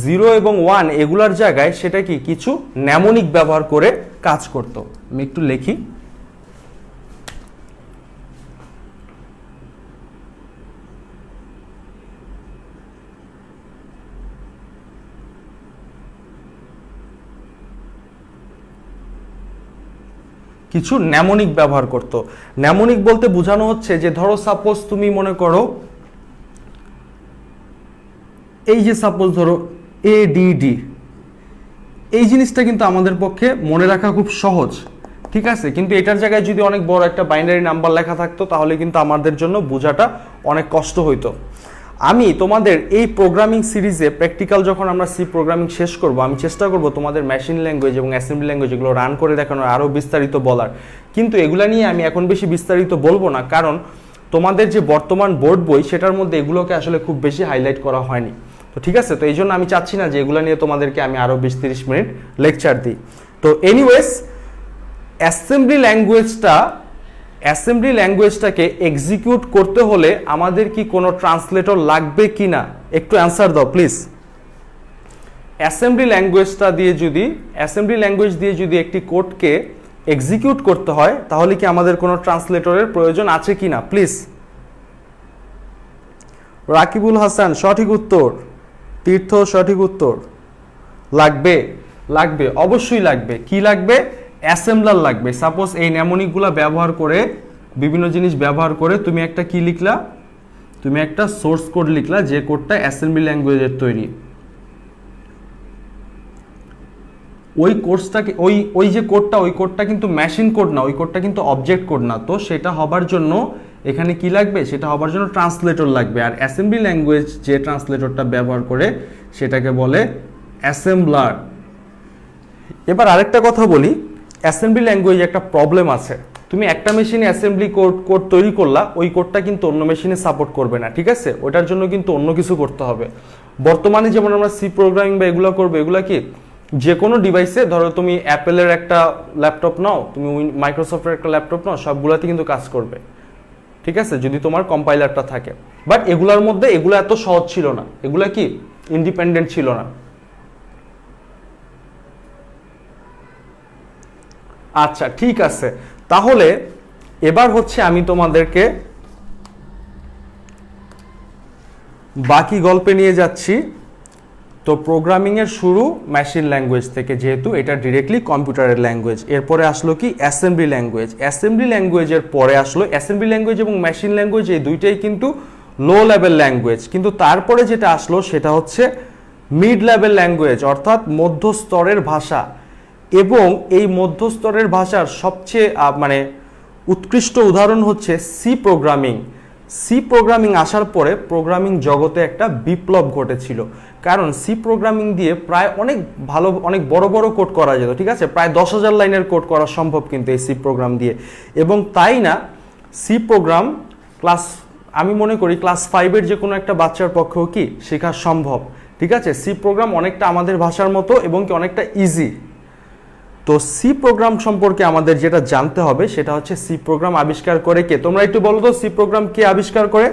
0 এবং 1 এগুলার জায়গায় সেটা কি কিছু ন্যামোনিক ব্যবহার করে কাজ করত। আমি একটু লিখি, কিছু ন্যামোনিক ব্যবহার করত। ন্যামোনিক বলতে বোঝানো হচ্ছে যে ধরো সাপোজ তুমি মনে করো এই যে সাপোজ ধরো ADD, এই জিনিসটা কিন্তু আমাদের পক্ষে মনে রাখা খুব সহজ, ঠিক আছে, কিন্তু এটার জায়গায় যদি অনেক বড় একটা বাইনারি নাম্বার লেখা থাকতো তাহলে কিন্তু আমাদের জন্য বোঝাটা অনেক কষ্ট হইতো। আমি তোমাদের এই প্রোগ্রামিং সিরিজে প্র্যাকটিক্যাল যখন আমরা সি প্রোগ্রামিং শেষ করব, আমি চেষ্টা করব তোমাদের মেশিন ল্যাঙ্গুয়েজ এবং অ্যাসেম্বলি ল্যাঙ্গুয়েজ এগুলো রান করে দেখানোর, আরও বিস্তারিত বলার। কিন্তু এগুলা নিয়ে আমি এখন বেশি বিস্তারিত বলবো না, কারণ তোমাদের যে বর্তমান বোর্ড বই সেটার মধ্যে এগুলোকে আসলে খুব বেশি হাইলাইট করা হয়নি। তো ঠিক আছে, তো এই জন্য আমি চাচ্ছি না যে এগুলো নিয়ে তোমাদেরকে আমি আরও 20-30 মিনিট লেকচার দিই। তো এনিওয়েজ, অ্যাসেম্বলি ল্যাঙ্গুয়েজটাকে এক্সিকিউট করতে হলে আমাদের কি কোনো ট্রান্সলেটর লাগবে কি না, একটু অ্যান্সার দাও প্লিজ। অ্যাসেম্বলি ল্যাঙ্গুয়েজ দিয়ে যদি একটি কোডকে এক্সিকিউট করতে হয় তাহলে কি আমাদের কোনো ট্রান্সলেটরের প্রয়োজন আছে কি না, প্লিজ। রাকিবুল হাসান সঠিক উত্তর, তীর্থ সঠিক উত্তর। লাগবে, অবশ্যই লাগবে। কি লাগবে? অ্যাসেম্বলার লাগবে। সাপোজ এই ন্যামোনিকগুলো ব্যবহার করে, বিভিন্ন জিনিস ব্যবহার করে তুমি একটা কি লিখলা, তুমি একটা সোর্স কোড লিখলা যে কোডটা অ্যাসেম্বলি ল্যাঙ্গুয়েজের তৈরি। ওই কোর্সটাকে ওই যে কোডটা, ওই কোডটা কিন্তু মেশিন কোড না, ওই কোডটা কিন্তু অবজেক্ট কোড না। তো সেটা হবার জন্য এখানে কি লাগবে? সেটা হবার জন্য ট্রান্সলেটর লাগবে। আর অ্যাসেম্বলি ল্যাঙ্গুয়েজ যে ট্রান্সলেটরটা ব্যবহার করে সেটাকে বলে অ্যাসেম্বলার। এবার আরেকটা কথা বলি, অ্যাসেম্বলি ল্যাঙ্গুয়েজ একটা প্রবলেম আছে। তুমি একটা মেশিনে অ্যাসেম্বলি কোড তৈরি করলা, ওই কোডটা কিন্তু অন্য মেশিনে সাপোর্ট করবে না, ঠিক আছে? ওটার জন্য কিন্তু অন্য কিছু করতে হবে। বর্তমানে যেমন আমরা সি প্রোগ্রামিং বা এগুলো করবো, এগুলো কি যে কোনো ডিভাইসে, ধরো তুমি অ্যাপেলের একটা ল্যাপটপ নাও, তুমি মাইক্রোসফটের একটা ল্যাপটপ নাও, সবগুলোতে কিন্তু কাজ করবে, ঠিক আছে, যদি তোমার কম্পাইলারটা থাকে। বাট এগুলোর মধ্যে এগুলো এত সহজ ছিল না, এগুলো কি ইন্ডিপেন্ডেন্ট ছিল না। আচ্ছা ঠিক আছে, তাহলে এবার হচ্ছে আমি তোমাদেরকে বাকি গল্পে নিয়ে যাচ্ছি। তো প্রোগ্রামিংয়ের শুরু মেশিন ল্যাঙ্গুয়েজ থেকে, যেহেতু এটা ডিরেক্টলি কম্পিউটারের ল্যাঙ্গুয়েজ। এরপরে আসলো কি? Assembly language. অ্যাসেম্বলি ল্যাঙ্গুয়েজের পরে আসলো অ্যাসেম্বলি ল্যাঙ্গুয়েজ এবং মেশিন ল্যাঙ্গুয়েজ, এই দুইটাই কিন্তু লো লেভেল ল্যাঙ্গুয়েজ। কিন্তু তারপরে যেটা আসলো সেটা হচ্ছে মিড লেভেল ল্যাঙ্গুয়েজ, অর্থাৎ মধ্যস্তরের ভাষা। এবং এই মধ্যস্তরের ভাষার সবচেয়ে উৎকৃষ্ট উদাহরণ হচ্ছে সি প্রোগ্রামিং। সি প্রোগ্রামিং আসার পরে প্রোগ্রামিং জগতে একটা বিপ্লব ঘটেছিল, কারণ সি প্রোগ্রামিং দিয়ে প্রায় অনেক বড় বড় কোড করা যেত, ঠিক আছে, প্রায় 10,000 লাইনের কোড করা সম্ভব কিন্তু এই সি প্রোগ্রাম দিয়ে। এবং তাই না, সি প্রোগ্রাম আমি মনে করি ক্লাস 5-এর যে কোনো একটা বাচ্চার পক্ষেও কি শেখা সম্ভব, ঠিক আছে? সি প্রোগ্রাম অনেকটা আমাদের ভাষার মতো এবং কি অনেকটা ইজি। তো সি প্রোগ্রাম সম্পর্কে আমাদের যেটা জানতে হবে সেটা হচ্ছে সি প্রোগ্রাম আবিষ্কার করে কে? তোমরা একটু বলো তো, সি প্রোগ্রাম কে আবিষ্কার করে?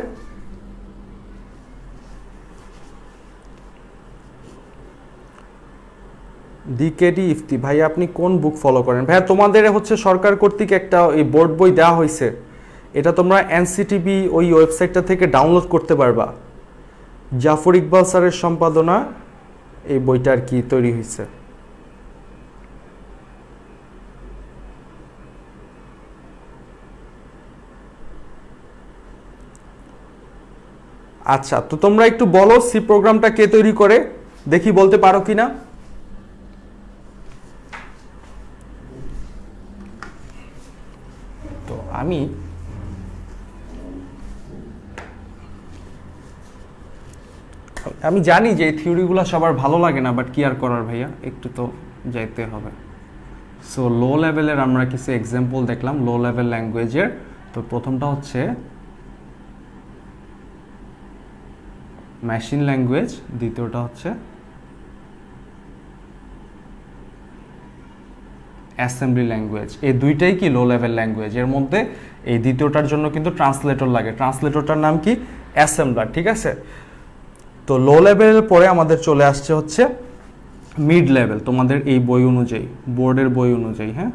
ডিকেডি ইফতি ভাই, আপনি কোন বুক ফলো করেন? ভাইয়া তোমাদের হচ্ছে সরকার কর্তৃক একটা এই বোর্ড বই দেওয়া হয়েছে, এটা তোমরা এনসিটিবি ওই ওয়েবসাইটটা থেকে ডাউনলোড করতে পারবা। জাফর ইকবাল স্যারের সম্পাদনা এই বইটা আর কি তৈরি হয়েছে। আচ্ছা, তো তোমরা একটু বলো সি প্রোগ্রামটা কে তৈরি করে, দেখি বলতে পারো কিনা। তো আমি জানি যে এই থিওরিগুলো সবার ভালো লাগে না, বাট কি আর করার ভাইয়া, একটু তো যাইতে হবে। সো লো লেভেলের আমরা কিছু এক্সাম্পল দেখলাম লো লেভেল ল্যাঙ্গুয়েজের। তো প্রথমটা হচ্ছে মেশিন ল্যাঙ্গুয়েজ, দ্বিতীয়টা হচ্ছে অ্যাসেম্বলি ল্যাঙ্গুয়েজ। এই দুইটাই কি লো লেভেল ল্যাঙ্গুয়েজ। এর মধ্যে এই দ্বিতীয়টার জন্য কিন্তু ট্রান্সলেটর লাগে, ট্রান্সলেটরটার নাম কি? অ্যাসেম্বলার, ঠিক আছে? তো লো লেভেলের পরে আমাদের চলে আসছে হচ্ছে মিড লেভেল, তোমাদের এই বই অনুযায়ী, বোর্ডের বই অনুযায়ী। হ্যাঁ,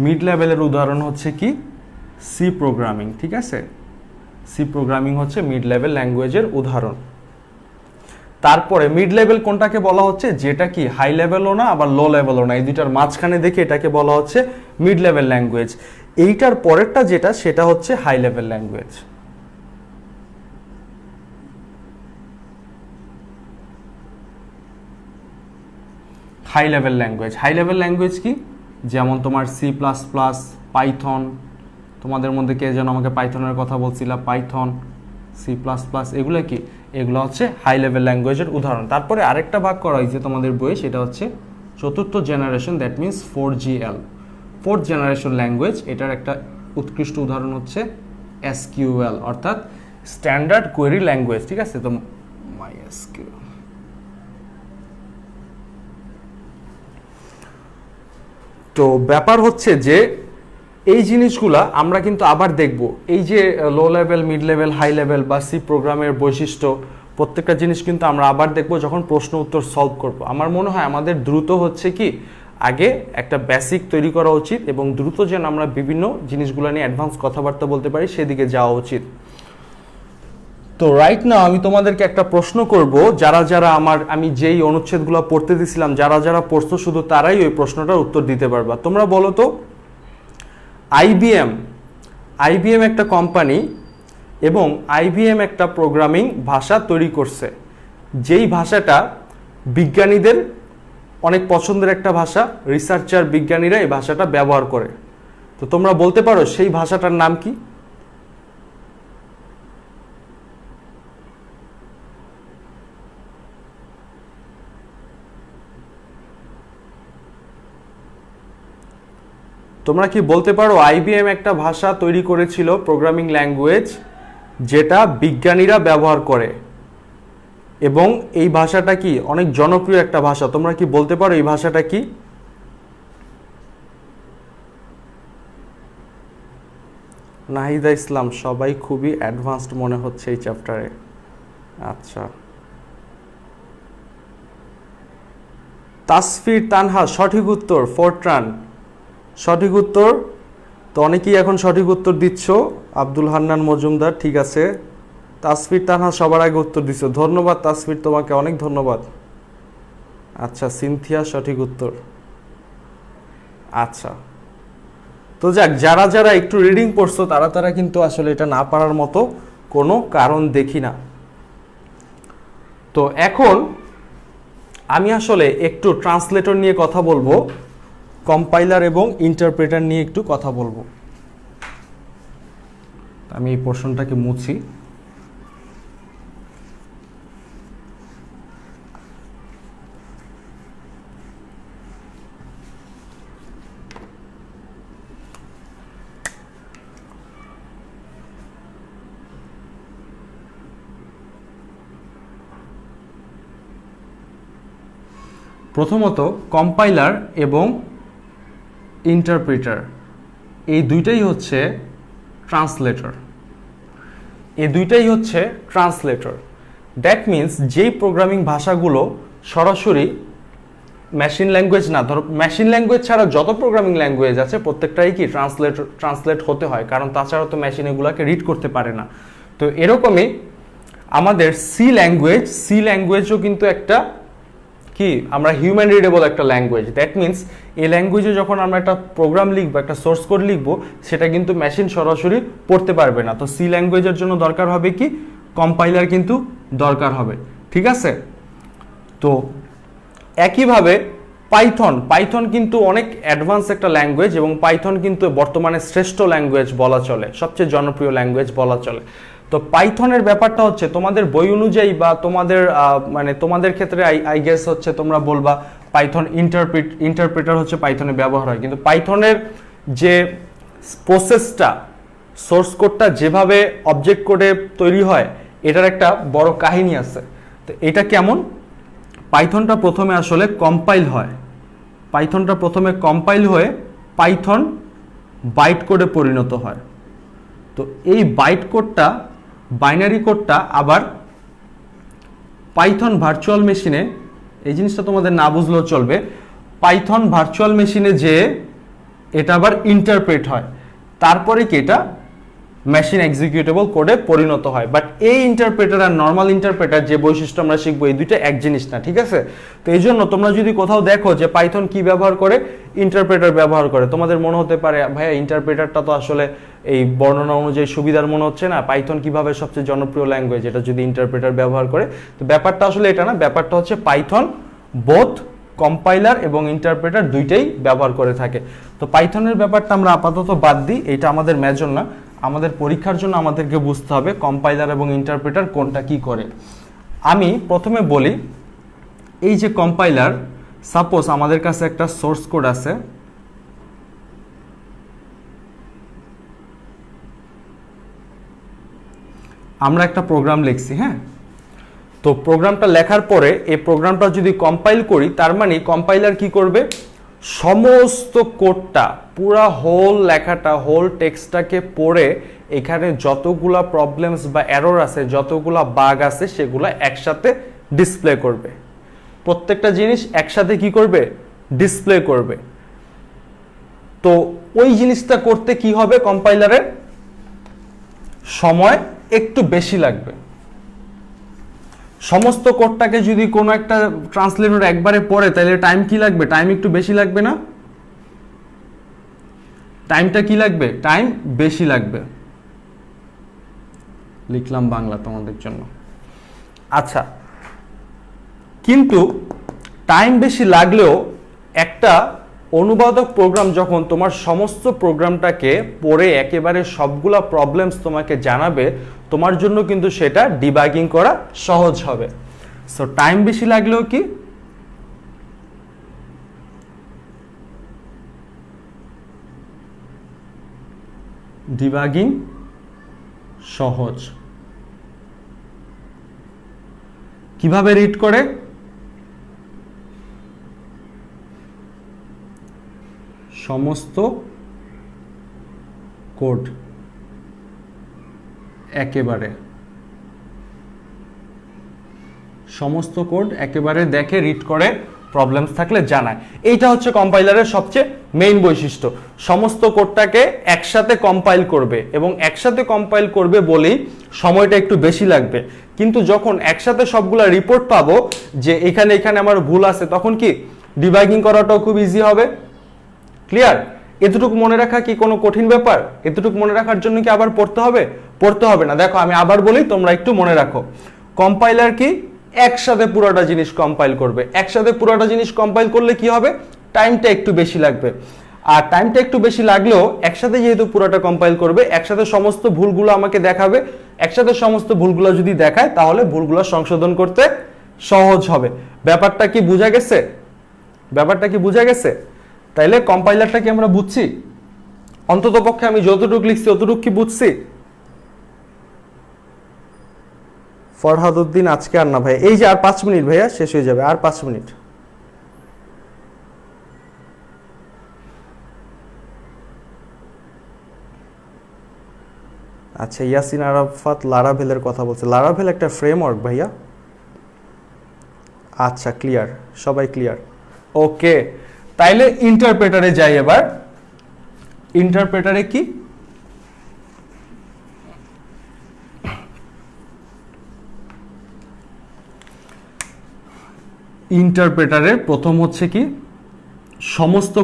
মিড লেভেলের উদাহরণ হচ্ছে কি? সি প্রোগ্রামিং, ঠিক আছে? সি প্রোগ্রামিং হচ্ছে মিড লেভেল ল্যাঙ্গুয়েজের উদাহরণ। তারপরে মিড লেভেল কোনটাকে বলা হচ্ছে, যেটা কি হাই লেভেলও না আবার লো লেভেলও না, এই দুইটার মাঝখানে দেখে এটাকে বলা হচ্ছে মিড লেভেল ল্যাঙ্গুয়েজ। এইটার পরেরটা যেটা সেটা হচ্ছে high level language. High level language, high level language কি, যেমন তোমার সি প্লাস প্লাস, পাইথন, তোমাদের মধ্যে কে যেন আমাকে পাইথনের কথা বলছিল, পাইথন, সি প্লাস প্লাস, এগুলো কি, এগুলো হচ্ছে হাই লেভেল ল্যাঙ্গুয়েজের উদাহরণ। তারপরে আরেকটা ভাগ করা হয়েছে তোমাদের বইয়ে, সেটা হচ্ছে চতুর্থ generation, that means 4GL, fourth generation language. এটার একটা উৎকৃষ্ট উদাহরণ হচ্ছে SQL, অর্থাৎ স্ট্যান্ডার্ড কোয়েরি ল্যাঙ্গুয়েজ। ঠিক আছে, তো MySQL। তো ব্যাপার হচ্ছে যে এই জিনিসগুলা আমরা কিন্তু আবার দেখব, এই যে low level, mid level, high level বা সি প্রোগ্রামের বৈশিষ্ট্য, প্রত্যেকটা জিনিস কিন্তু আমরা আবার দেখব যখন প্রশ্ন উত্তর সলভ করব। আমার মনে হয় আমাদের দ্রুত হচ্ছে কি আগে একটা বেসিক তৈরি করা উচিত, এবং দ্রুত যেন আমরা বিভিন্ন জিনিসগুলো নিয়ে অ্যাডভান্স কথাবার্তা বলতে পারি সেদিকে যাওয়া উচিত। তো রাইট নাও আমি তোমাদেরকে একটা প্রশ্ন করব, যারা যারা আমি যেই অনুচ্ছেদগুলো পড়তে দিছিলাম, যারা যারা পড়ছো শুধু তারাই ওই প্রশ্নটার উত্তর দিতে পারবা। তোমরা বলো তো, আইবিএম একটা কোম্পানি এবং আইবিএম একটা প্রোগ্রামিং ভাষা তৈরি করছে, যেই ভাষাটা বিজ্ঞানীদের অনেক পছন্দের একটা ভাষা, রিসার্চার বিজ্ঞানীরা এই ভাষাটা ব্যবহার করে। তো তোমরা বলতে পারো সেই ভাষাটার নাম কি? তোমরা কি বলতে পারো আইবিএম একটা ভাষা তৈরি করেছিল, প্রোগ্রামিং ল্যাঙ্গুয়েজ, যেটা বিজ্ঞানীরা ব্যবহার করে, এবং এই ভাষাটা কি অনেক জনপ্রিয় একটা ভাষা? তোমরা কি বলতে পারো এই ভাষাটা কি? নাহিদা ইসলাম, সবাই খুবই অ্যাডভান্সড মনে হচ্ছে এই চ্যাপ্টারে। আচ্ছা, তাসফির তানহা, সঠিক উত্তর ফোরট্রান, সঠিক উত্তর। তো অনেকেই এখন সঠিক উত্তর দিচ্ছ। আব্দুল হান্নান মজুমদার, ঠিক আছে। তাসফির তানহা সবার আগে উত্তর দিচ্ছ, ধন্যবাদ তাসফির, তোমাকে অনেক ধন্যবাদ। আচ্ছা, সিনথিয়া সঠিক উত্তর। আচ্ছা, তো যাক, যারা যারা একটু রিডিং পড়ছো তারা তারা কিন্তু আসলে এটা না পারার মতো কোনো কারণ দেখি না। তো এখন আমি আসলে একটু ট্রান্সলেটর নিয়ে কথা বলবো, কম্পাইলার এবং ইন্টারপ্রেটার নিয়ে একটু কথা বলবো। আমি এই পোর্শনটাকে মুছি। প্রথমত কম্পাইলার এবং ইন্টারপ্রিটার, এই দুইটাই হচ্ছে ট্রান্সলেটর। দ্যাট মিন্স যেই প্রোগ্রামিং ভাষাগুলো সরাসরি মেশিন ল্যাঙ্গুয়েজ না, ধরো মেশিন ল্যাঙ্গুয়েজ ছাড়া যত প্রোগ্রামিং ল্যাঙ্গুয়েজ আছে প্রত্যেকটাই কি ট্রান্সলেট হতে হয়, কারণ তাছাড়া তো মেশিন এগুলোকে রিড করতে পারে না। তো এরকমই আমাদের সি ল্যাঙ্গুয়েজও কিন্তু একটা কি, আমরা হিউম্যান রিডেবল একটা ল্যাঙ্গুয়েজ। দ্যাট মিন্স এই ল্যাঙ্গুয়েজে যখন আমরা একটা প্রোগ্রাম লিখবো, একটা সোর্স কোড লিখবো, সেটা কিন্তু মেশিন সরাসরি পড়তে পারবে না। তো সি ল্যাঙ্গুয়েজের জন্য দরকার হবে কি, কম্পাইলার কিন্তু দরকার হবে। ঠিক আছে, তো একইভাবে পাইথন কিন্তু অনেক অ্যাডভান্স একটা ল্যাঙ্গুয়েজ, এবং পাইথন কিন্তু বর্তমানে শ্রেষ্ঠ ল্যাঙ্গুয়েজ বলা চলে, সবচেয়ে জনপ্রিয় ল্যাঙ্গুয়েজ বলা চলে। তো পাইথনের ব্যাপারটা হচ্ছে তোমাদের বই অনুযায়ী বা তোমাদের মানে তোমাদের ক্ষেত্রে আই গেস হচ্ছে তোমরা বলবা পাইথন ইন্টারপ্রেটার হচ্ছে পাইথনে ব্যবহার হয়, কিন্তু পাইথনের যে প্রসেসটা, সোর্স কোডটা যেভাবে অবজেক্ট কোডে তৈরি হয়, এটার একটা বড় কাহিনী আছে। তো এটা কেমন, পাইথনটা প্রথমে আসলে কম্পাইল হয়ে পাইথন বাইট কোডে পরিণত হয়। তো এই বাইট কোডটা, বাইনারি কোডটা আবার পাইথন ভার্চুয়াল মেশিনে, এই জিনিসটা তোমাদের না বুঝলেও চলবে, পাইথন ভার্চুয়াল মেশিনে যে এটা আবার ইন্টারপ্রেট হয়, তারপরে কি এটা মেশিন এক্সিকিউটেবল কোডে পরিণত হয়। বাট এই ইন্টারপ্রেটার আর নর্মাল ইন্টারপ্রেটার যে বৈশিষ্ট্য আমরা শিখবো এই দুইটা এক জিনিস না, ঠিক আছে? তো এই জন্য তোমরা যদি কোথাও দেখো যে পাইথন কি ব্যবহার করে, ইন্টারপ্রেটার ব্যবহার করে, তোমাদের মনে হতে পারে ভাইয়া ইন্টারপ্রেটারটা তো আসলে এই বর্ণনা অনুযায়ী সুবিধার মনে হচ্ছে না, পাইথন কিভাবে সবচেয়ে জনপ্রিয় ল্যাঙ্গুয়েজ এটা যদি ইন্টারপ্রেটার ব্যবহার করে। তো ব্যাপারটা আসলে এটা না, ব্যাপারটা হচ্ছে পাইথন বোথ কম্পাইলার এবং ইন্টারপ্রেটার দুইটাই ব্যবহার করে থাকে। তো পাইথনের ব্যাপারটা আমরা আপাতত বাদ দিই, এটা আমাদের মেজর না, আমাদের পরীক্ষার জন্য আমাদেরকে বুঝতে হবে কম্পাইলার এবং ইন্টারপ্রেটার কোনটা কি করে। আমি প্রথমে বলি, এই যে কম্পাইলার, সাপোজ আমাদের কাছে একটা সোর্স কোড আছে, আমরা একটা প্রোগ্রাম লিখছি, হ্যাঁ? তো প্রোগ্রামটা লেখার পরে এই প্রোগ্রামটা যদি কম্পাইল করি, তার মানে কম্পাইলার কি করবে, সমস্ত কোডটা, পুরা হোল লেখাটা, হোল টেক্সটটাকে পড়ে এখানে যতগুলা প্রবলেমস বা এরর আছে, যতগুলা বাগ আছে, সেগুলো একসাথে ডিসপ্লে করবে। প্রত্যেকটা জিনিস একসাথে কি করবে, ডিসপ্লে করবে। তো ওই জিনিসটা করতে কি হবে, কম্পাইলারের সময় একটু বেশি লাগবে। সমস্ত কোডটাকে যদি কোনো একটা ট্রান্সলেটর একবারে পড়ে, তাহলে টাইম কি লাগবে, টাইম একটু বেশি লাগবে না? টাইমটা কি লাগবে, টাইম বেশি লাগবে। লিখলাম বাংলা তোমাদের জন্য। আচ্ছা, কিন্তু টাইম বেশি লাগলেও একটা অনুবাদক প্রোগ্রাম যখন তোমার সমস্ত প্রোগ্রামটাকে পড়ে একেবারে সবগুলা প্রবলেমস তোমাকে জানাবে, তোমার জন্য কিন্তু সেটা ডিবাগিং করা সহজ হবে। সো টাইম বেশি লাগলেও কি ডিবাগিং সহজ। কিভাবে রিড করে, সমস্ত কোড একেবারে, সমস্ত কোড একেবারে দেখে, রিড করে, প্রবলেমস থাকলে জানায়। এইটা হচ্ছে কম্পাইলারের সবচেয়ে মেইন বৈশিষ্ট্য। সমস্ত কোডটাকে একসাথে কম্পাইল করবে, এবং একসাথে কম্পাইল করবে বলেই সময়টা একটু বেশি লাগবে। কিন্তু যখন একসাথে সবগুলা রিপোর্ট পাবো যে এখানে এখানে আমার ভুল আছে, তখন কি ডিবাগিং করাটাও খুব ইজি হবে। ক্লিয়ার? এতটুকু মনে রাখা কি কোনো কঠিন ব্যাপার? এতটুকু মনে রাখার জন্য কি আবার পড়তে হবে? পড়তে হবে না। দেখো আমি আবার বলি, তোমরা একটু মনে রাখো। কম্পাইলার কি একসাথে পুরোটা জিনিস কম্পাইল করবে। একসাথে পুরোটা জিনিস কম্পাইল করলে কি হবে, টাইমটা একটু বেশি লাগবে। আর টাইমটা একটু বেশি লাগলেও একসাথে যেহেতু পুরোটা কম্পাইল করবে, একসাথে সমস্ত ভুলগুলো আমাকে দেখাবে। একসাথে সমস্ত ভুলগুলো যদি দেখায়, তাহলে ভুলগুলো সংশোধন করতে সহজ হবে। ব্যাপারটা কি বোঝা গেছে? ব্যাপারটা কি বোঝা গেছে? তাইলে কম্পাইলারটা কি আমরা বুঝছি? অন্তত পক্ষে আমি যতটুকু লিখছি ততটুকু কি বুঝছি? ফরহাদ উদ্দিন আজকে আর না ভাই, এই যে আর 5 মিনিট ভাইয়া, শেষ হয়ে যাবে, আর 5 মিনিট। আচ্ছা, ইয়াসিন আরাফাত লারাভেলের কথা বলছে। লারাভেল একটা ফ্রেমওয়ার্ক ভাইয়া। আচ্ছা, ক্লিয়ার, সবাই ক্লিয়ার। ওকে, তাইলে ইন্টারপ্রেটারে যাই এবার। ইন্টারপ্রেটারে কি, ইন্টারপ্রেটারের প্রথম হচ্ছে কি, সমস্ত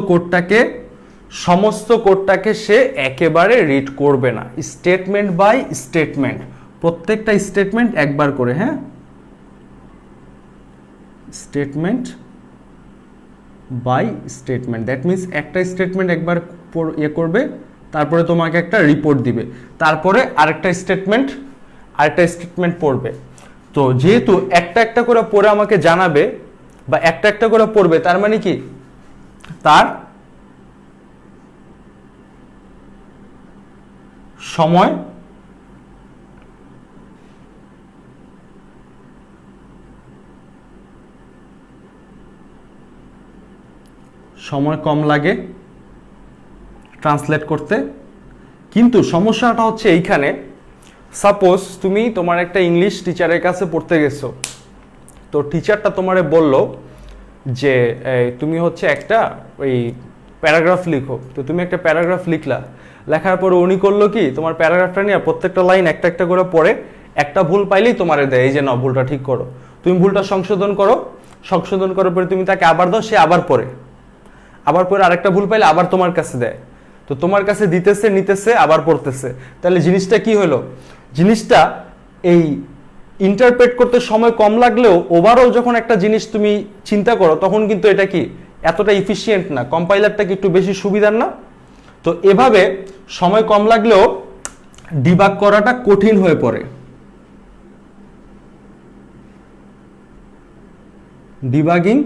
কোডটাকে সে একেবারে রিড করবে না, স্টেটমেন্ট বাই স্টেটমেন্ট, প্রত্যেকটা স্টেটমেন্ট একবার করে, হ্যাঁ, statement by statement. That means একটা স্টেটমেন্ট একবার করবে, তারপরে তোমাকে একটা রিপোর্ট দিবে, তারপরে আরেকটা স্টেটমেন্ট পড়বে। তো যেহেতু একটা একটা করে পড়ে আমাকে জানাবে বা একটা একটা করে পড়বে, তার মানে কি তার সময় কম লাগে ট্রান্সলেট করতে। কিন্তু সমস্যাটা হচ্ছে এইখানে, সাপোজ তুমি তোমার একটা ইংলিশ টিচারের কাছে পড়তে গেছো, তো টিচারটা তোমারে বলল যে তুমি হচ্ছে একটা ওই প্যারাগ্রাফ লিখো। তো তুমি একটা প্যারাগ্রাফ লিখলা, লেখার পরে উনি করলো কি, তোমার প্যারাগ্রাফটা নিয়ে প্রত্যেকটা লাইন একটা একটা করে পড়ে, একটা ভুল পাইলেই তোমারে দেয়, এই যে নাও ভুলটা ঠিক করো, তুমি ভুলটা সংশোধন করো, সংশোধন করার পরে তুমি তাকে আবার দাও, সে আবার পড়ে, আবার পরে আরেকটা ভুল পাইলে আবার তোমার কাছে দেয়। তো তোমার কাছে দিতেছে, নিতেছে, আবার পড়তেছে। তাহলে জিনিসটা কি হলো, জিনিসটা এই ইন্টারপ্রেট করতে সময় কম লাগলেও ওভারঅল যখন একটা জিনিস তুমি চিন্তা করো তখন কিন্তু এটা কি এতটা ইফিসিয়েন্ট না, কম্পাইলারটা কি একটু বেশি সুবিধার না? তো এভাবে সময় কম লাগলেও ডিবাগ করাটা কঠিন হয়ে পড়ে। ডিবাগিং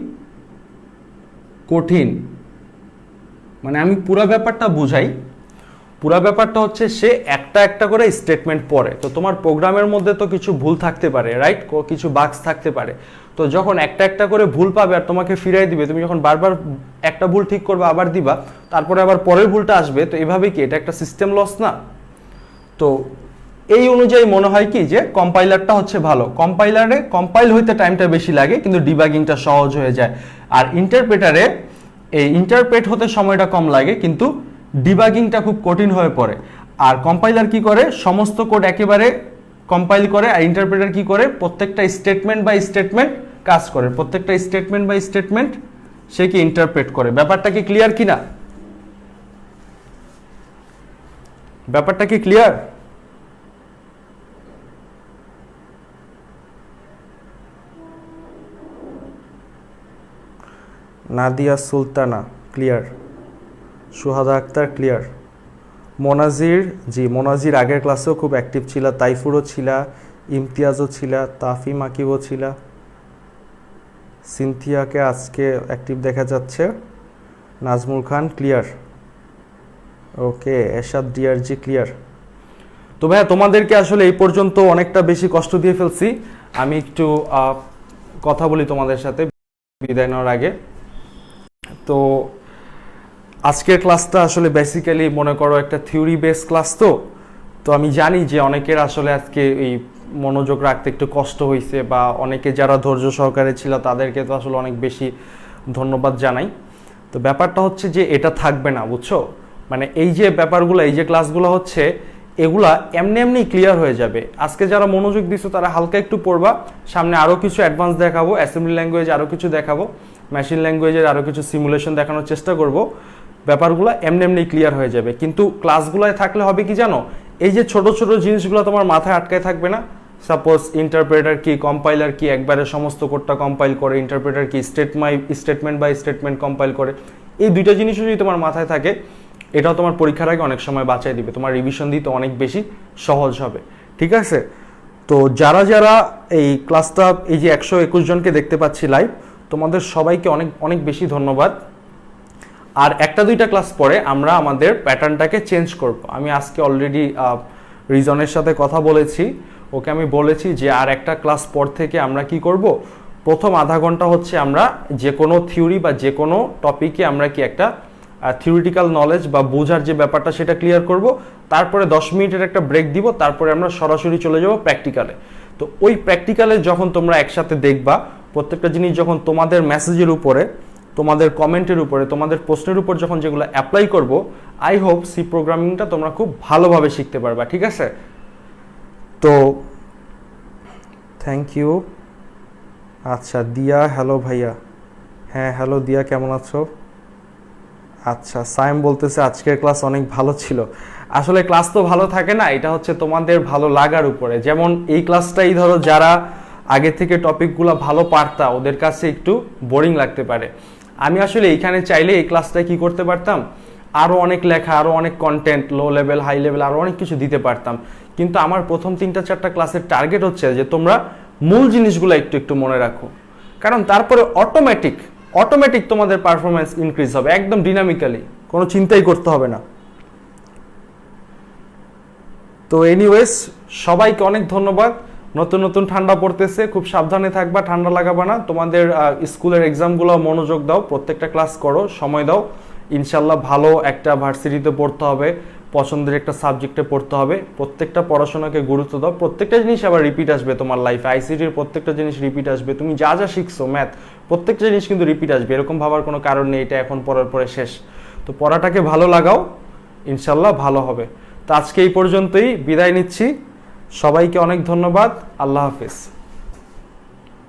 কঠিন, মানে আমি পুরো ব্যাপারটা বুঝাই। পুরো ব্যাপারটা হচ্ছে সে একটা একটা করে স্টেটমেন্ট পড়ে, তো তোমার প্রোগ্রামের মধ্যে তো কিছু ভুল থাকতে পারে, রাইট, কিছু বাগস থাকতে পারে। তো যখন একটা একটা করে ভুল পাবে আর তোমাকে ফিরাই দিবে, তুমি যখন বারবার একটা ভুল ঠিক করবে আবার দিবা, তারপরে আবার পরের ভুলটা আসবে, তো এভাবে কি এটা একটা সিস্টেম লস না? তো এই অনুযায়ী মনে হয় কি যে কম্পাইলারটা হচ্ছে ভালো, কম্পাইলারে কম্পাইল হইতে টাইমটা বেশি লাগে কিন্তু ডিবাগিংটা সহজ হয়ে যায়। আর ইন্টারপ্রেটারে এই ইন্টারপ্রেট হতে সময়টা কম লাগে কিন্তু ডিবাগিংটা খুব কঠিন হয়ে পড়ে। আর কম্পাইলার কি করে, সমস্ত কোড একেবারে কম্পাইল করে, আর ইন্টারপ্রেটার কি করে, প্রত্যেকটা স্টেটমেন্ট বাই স্টেটমেন্ট কাজ করে, প্রত্যেকটা স্টেটমেন্ট বাই স্টেটমেন্ট সে কি ইন্টারপ্রেট করে। ব্যাপারটা কি ক্লিয়ার কিনা? ব্যাপারটা কি clear? Nadia Sultana clear, Suhada Akter clear, Monazir, জি মোনাজির আগের ক্লাসেও খুব অ্যাক্টিভ ছিল, তাইফুরও ছিল, ইমতিয়াজও ছিল, তাফিম আকিবও ছিল, সিনথিয়াকে আজকে অ্যাক্টিভ দেখা যাচ্ছে, নাজমুল খান ক্লিয়ার, ওকে, এরশাদ ডিআরজি ক্লিয়ার। তো ভাইয়া তোমাদেরকে আসলে এই পর্যন্ত অনেকটা বেশি কষ্ট দিয়ে ফেলছি, আমি একটু কথা বলি তোমাদের সাথে বিদায় নেওয়ার আগে। তো আজকের ক্লাসটা আসলে বেসিক্যালি মনে করো একটা থিওরি বেস ক্লাস, তো আমি জানি যে অনেকের আসলে আজকে এই মনোযোগ রাখতে একটু কষ্ট হয়েছে, বা অনেকে যারা ধৈর্য সহকারে ছিল তাদেরকে তো আসলে অনেক বেশি ধন্যবাদ জানাই। তো ব্যাপারটা হচ্ছে যে এটা থাকবে না, বুঝছো, মানে এই যে ব্যাপারগুলো, এই যে ক্লাসগুলো হচ্ছে এগুলা এমনি এমনি ক্লিয়ার হয়ে যাবে। আজকে যারা মনোযোগ দিচ্ছ তারা হালকা একটু পড়বা, সামনে আরও কিছু অ্যাডভান্স দেখাবো, অ্যাসেম্বলি ল্যাঙ্গুয়েজ আরও কিছু দেখাবো, মেশিন ল্যাঙ্গুয়েজের আরও কিছু সিমুলেশন দেখানোর চেষ্টা করব, ব্যাপারগুলো এমনি এমনি ক্লিয়ার হয়ে যাবে। কিন্তু ক্লাসগুলোয় থাকলে হবে কি জানো, এই যে ছোট ছোট জিনিসগুলো তোমার মাথায় আটকায় থাকবে না। সাপোজ ইন্টারপ্রেটার কি, কম্পাইলার কি, একবারে সমস্ত কোডটা কম্পাইল করে, ইন্টারপ্রেটার কি স্টেটমেন্ট বাই স্টেটমেন্ট কম্পাইল করে, এই দুইটা জিনিসও যদি তোমার মাথায় থাকে এটাও তোমার পরীক্ষার আগে অনেক সময় বাঁচাই দিবে, তোমার রিভিশন দিতে অনেক বেশি সহজ হবে, ঠিক আছে? তো যারা যারা এই ক্লাসটা, এই যে 121 জনকে দেখতে পাচ্ছি লাইভ, তোমাদের সবাইকে অনেক অনেক বেশি ধন্যবাদ। আর একটা দুইটা ক্লাস পরে আমরা আমাদের প্যাটার্নটাকে চেঞ্জ করব। আমি আজকে অলরেডি রিজনের সাথে কথা বলেছি, ওকে আমি বলেছি যে আর একটা ক্লাস পর থেকে আমরা কি করব, প্রথম আধা ঘন্টা হচ্ছে আমরা যে কোনো থিওরি বা যে কোনো টপিকে আমরা কি একটা থিওরিটিক্যাল নলেজ বা বোঝার যে ব্যাপারটা সেটা ক্লিয়ার করব, তারপরে 10 মিনিটের একটা ব্রেক দিব, তারপরে আমরা সরাসরি চলে যাব প্র্যাকটিক্যালে। তো ওই প্র্যাকটিক্যালে যখন তোমরা একসাথে দেখবা, প্রত্যেকটা জিনিস যখন তোমাদের মেসেজের উপরে, তোমাদের কমেন্টের উপরে, তোমাদের প্রশ্নের উপর যখন যেগুলো অ্যাপ্লাই করব, আই হোপ সি প্রোগ্রামিংটা তোমরা খুব ভালোভাবে শিখতে পারবা, ঠিক আছে? তো থ্যাংক ইউ। আচ্ছা দিয়া, হ্যালো ভাইয়া, হ্যাঁ হ্যালো দিয়া, কেমন আছো? আচ্ছা, সাইম বলতেছে আজকের ক্লাস অনেক ভালো ছিল। আসলে ক্লাস তো ভালো থাকে না, এটা হচ্ছে তোমাদের ভালো লাগার উপরে। যেমন এই ক্লাসটাই ধরো যারা আগে থেকে টপিকগুলো ভালো পারতা ওদের কাছে একটু বোরিং লাগতে পারে। আমি আসলে এইখানে চাইলে এই ক্লাসটায় কি করতে পারতাম, আরও অনেক লেখা, আরও অনেক content, low level high level আরও অনেক কিছু দিতে পারতাম, কিন্তু আমার প্রথম 3-4টা ক্লাসের টার্গেট হচ্ছে যে তোমরা মূল জিনিসগুলো একটু একটু মনে রাখো, কারণ তারপরে অটোমেটিক তোমাদের পারফরমেন্স ইনক্রিজ হবে একদম ডিনামিক্যালি, কোনো চিন্তাই করতে হবে না। তো এনিওয়েজ সবাইকে অনেক ধন্যবাদ। নতুন নতুন ঠান্ডা পড়তেছে, খুব সাবধানে থাকবা, ঠান্ডা লাগাবা না। তোমাদের স্কুলের এক্সামগুলো মনোযোগ দাও, প্রত্যেকটা ক্লাস করো, সময় দাও, ইনশাল্লাহ ভালো একটা ভার্সিটিতে পড়তে হবে, পছন্দের একটা সাবজেক্টে পড়তে হবে, প্রত্যেকটা পড়াশোনাকে গুরুত্ব দাও। প্রত্যেকটা জিনিস আবার রিপিট আসবে তোমার লাইফে, আইসিটির প্রত্যেকটা জিনিস রিপিট আসবে, তুমি যা যা শিখছো ম্যাথ প্রত্যেকটা জিনিস কিন্তু রিপিট আসবে, এরকম ভাবার কোনো কারণ নেই এটা এখন পড়ার পরে শেষ। তো পড়াটাকে ভালো লাগাও, ইনশাল্লাহ ভালো হবে। তো আজকে এই পর্যন্তই বিদায় নিচ্ছি। সবাইকে অনেক ধন্যবাদ। আল্লাহ হাফেজ।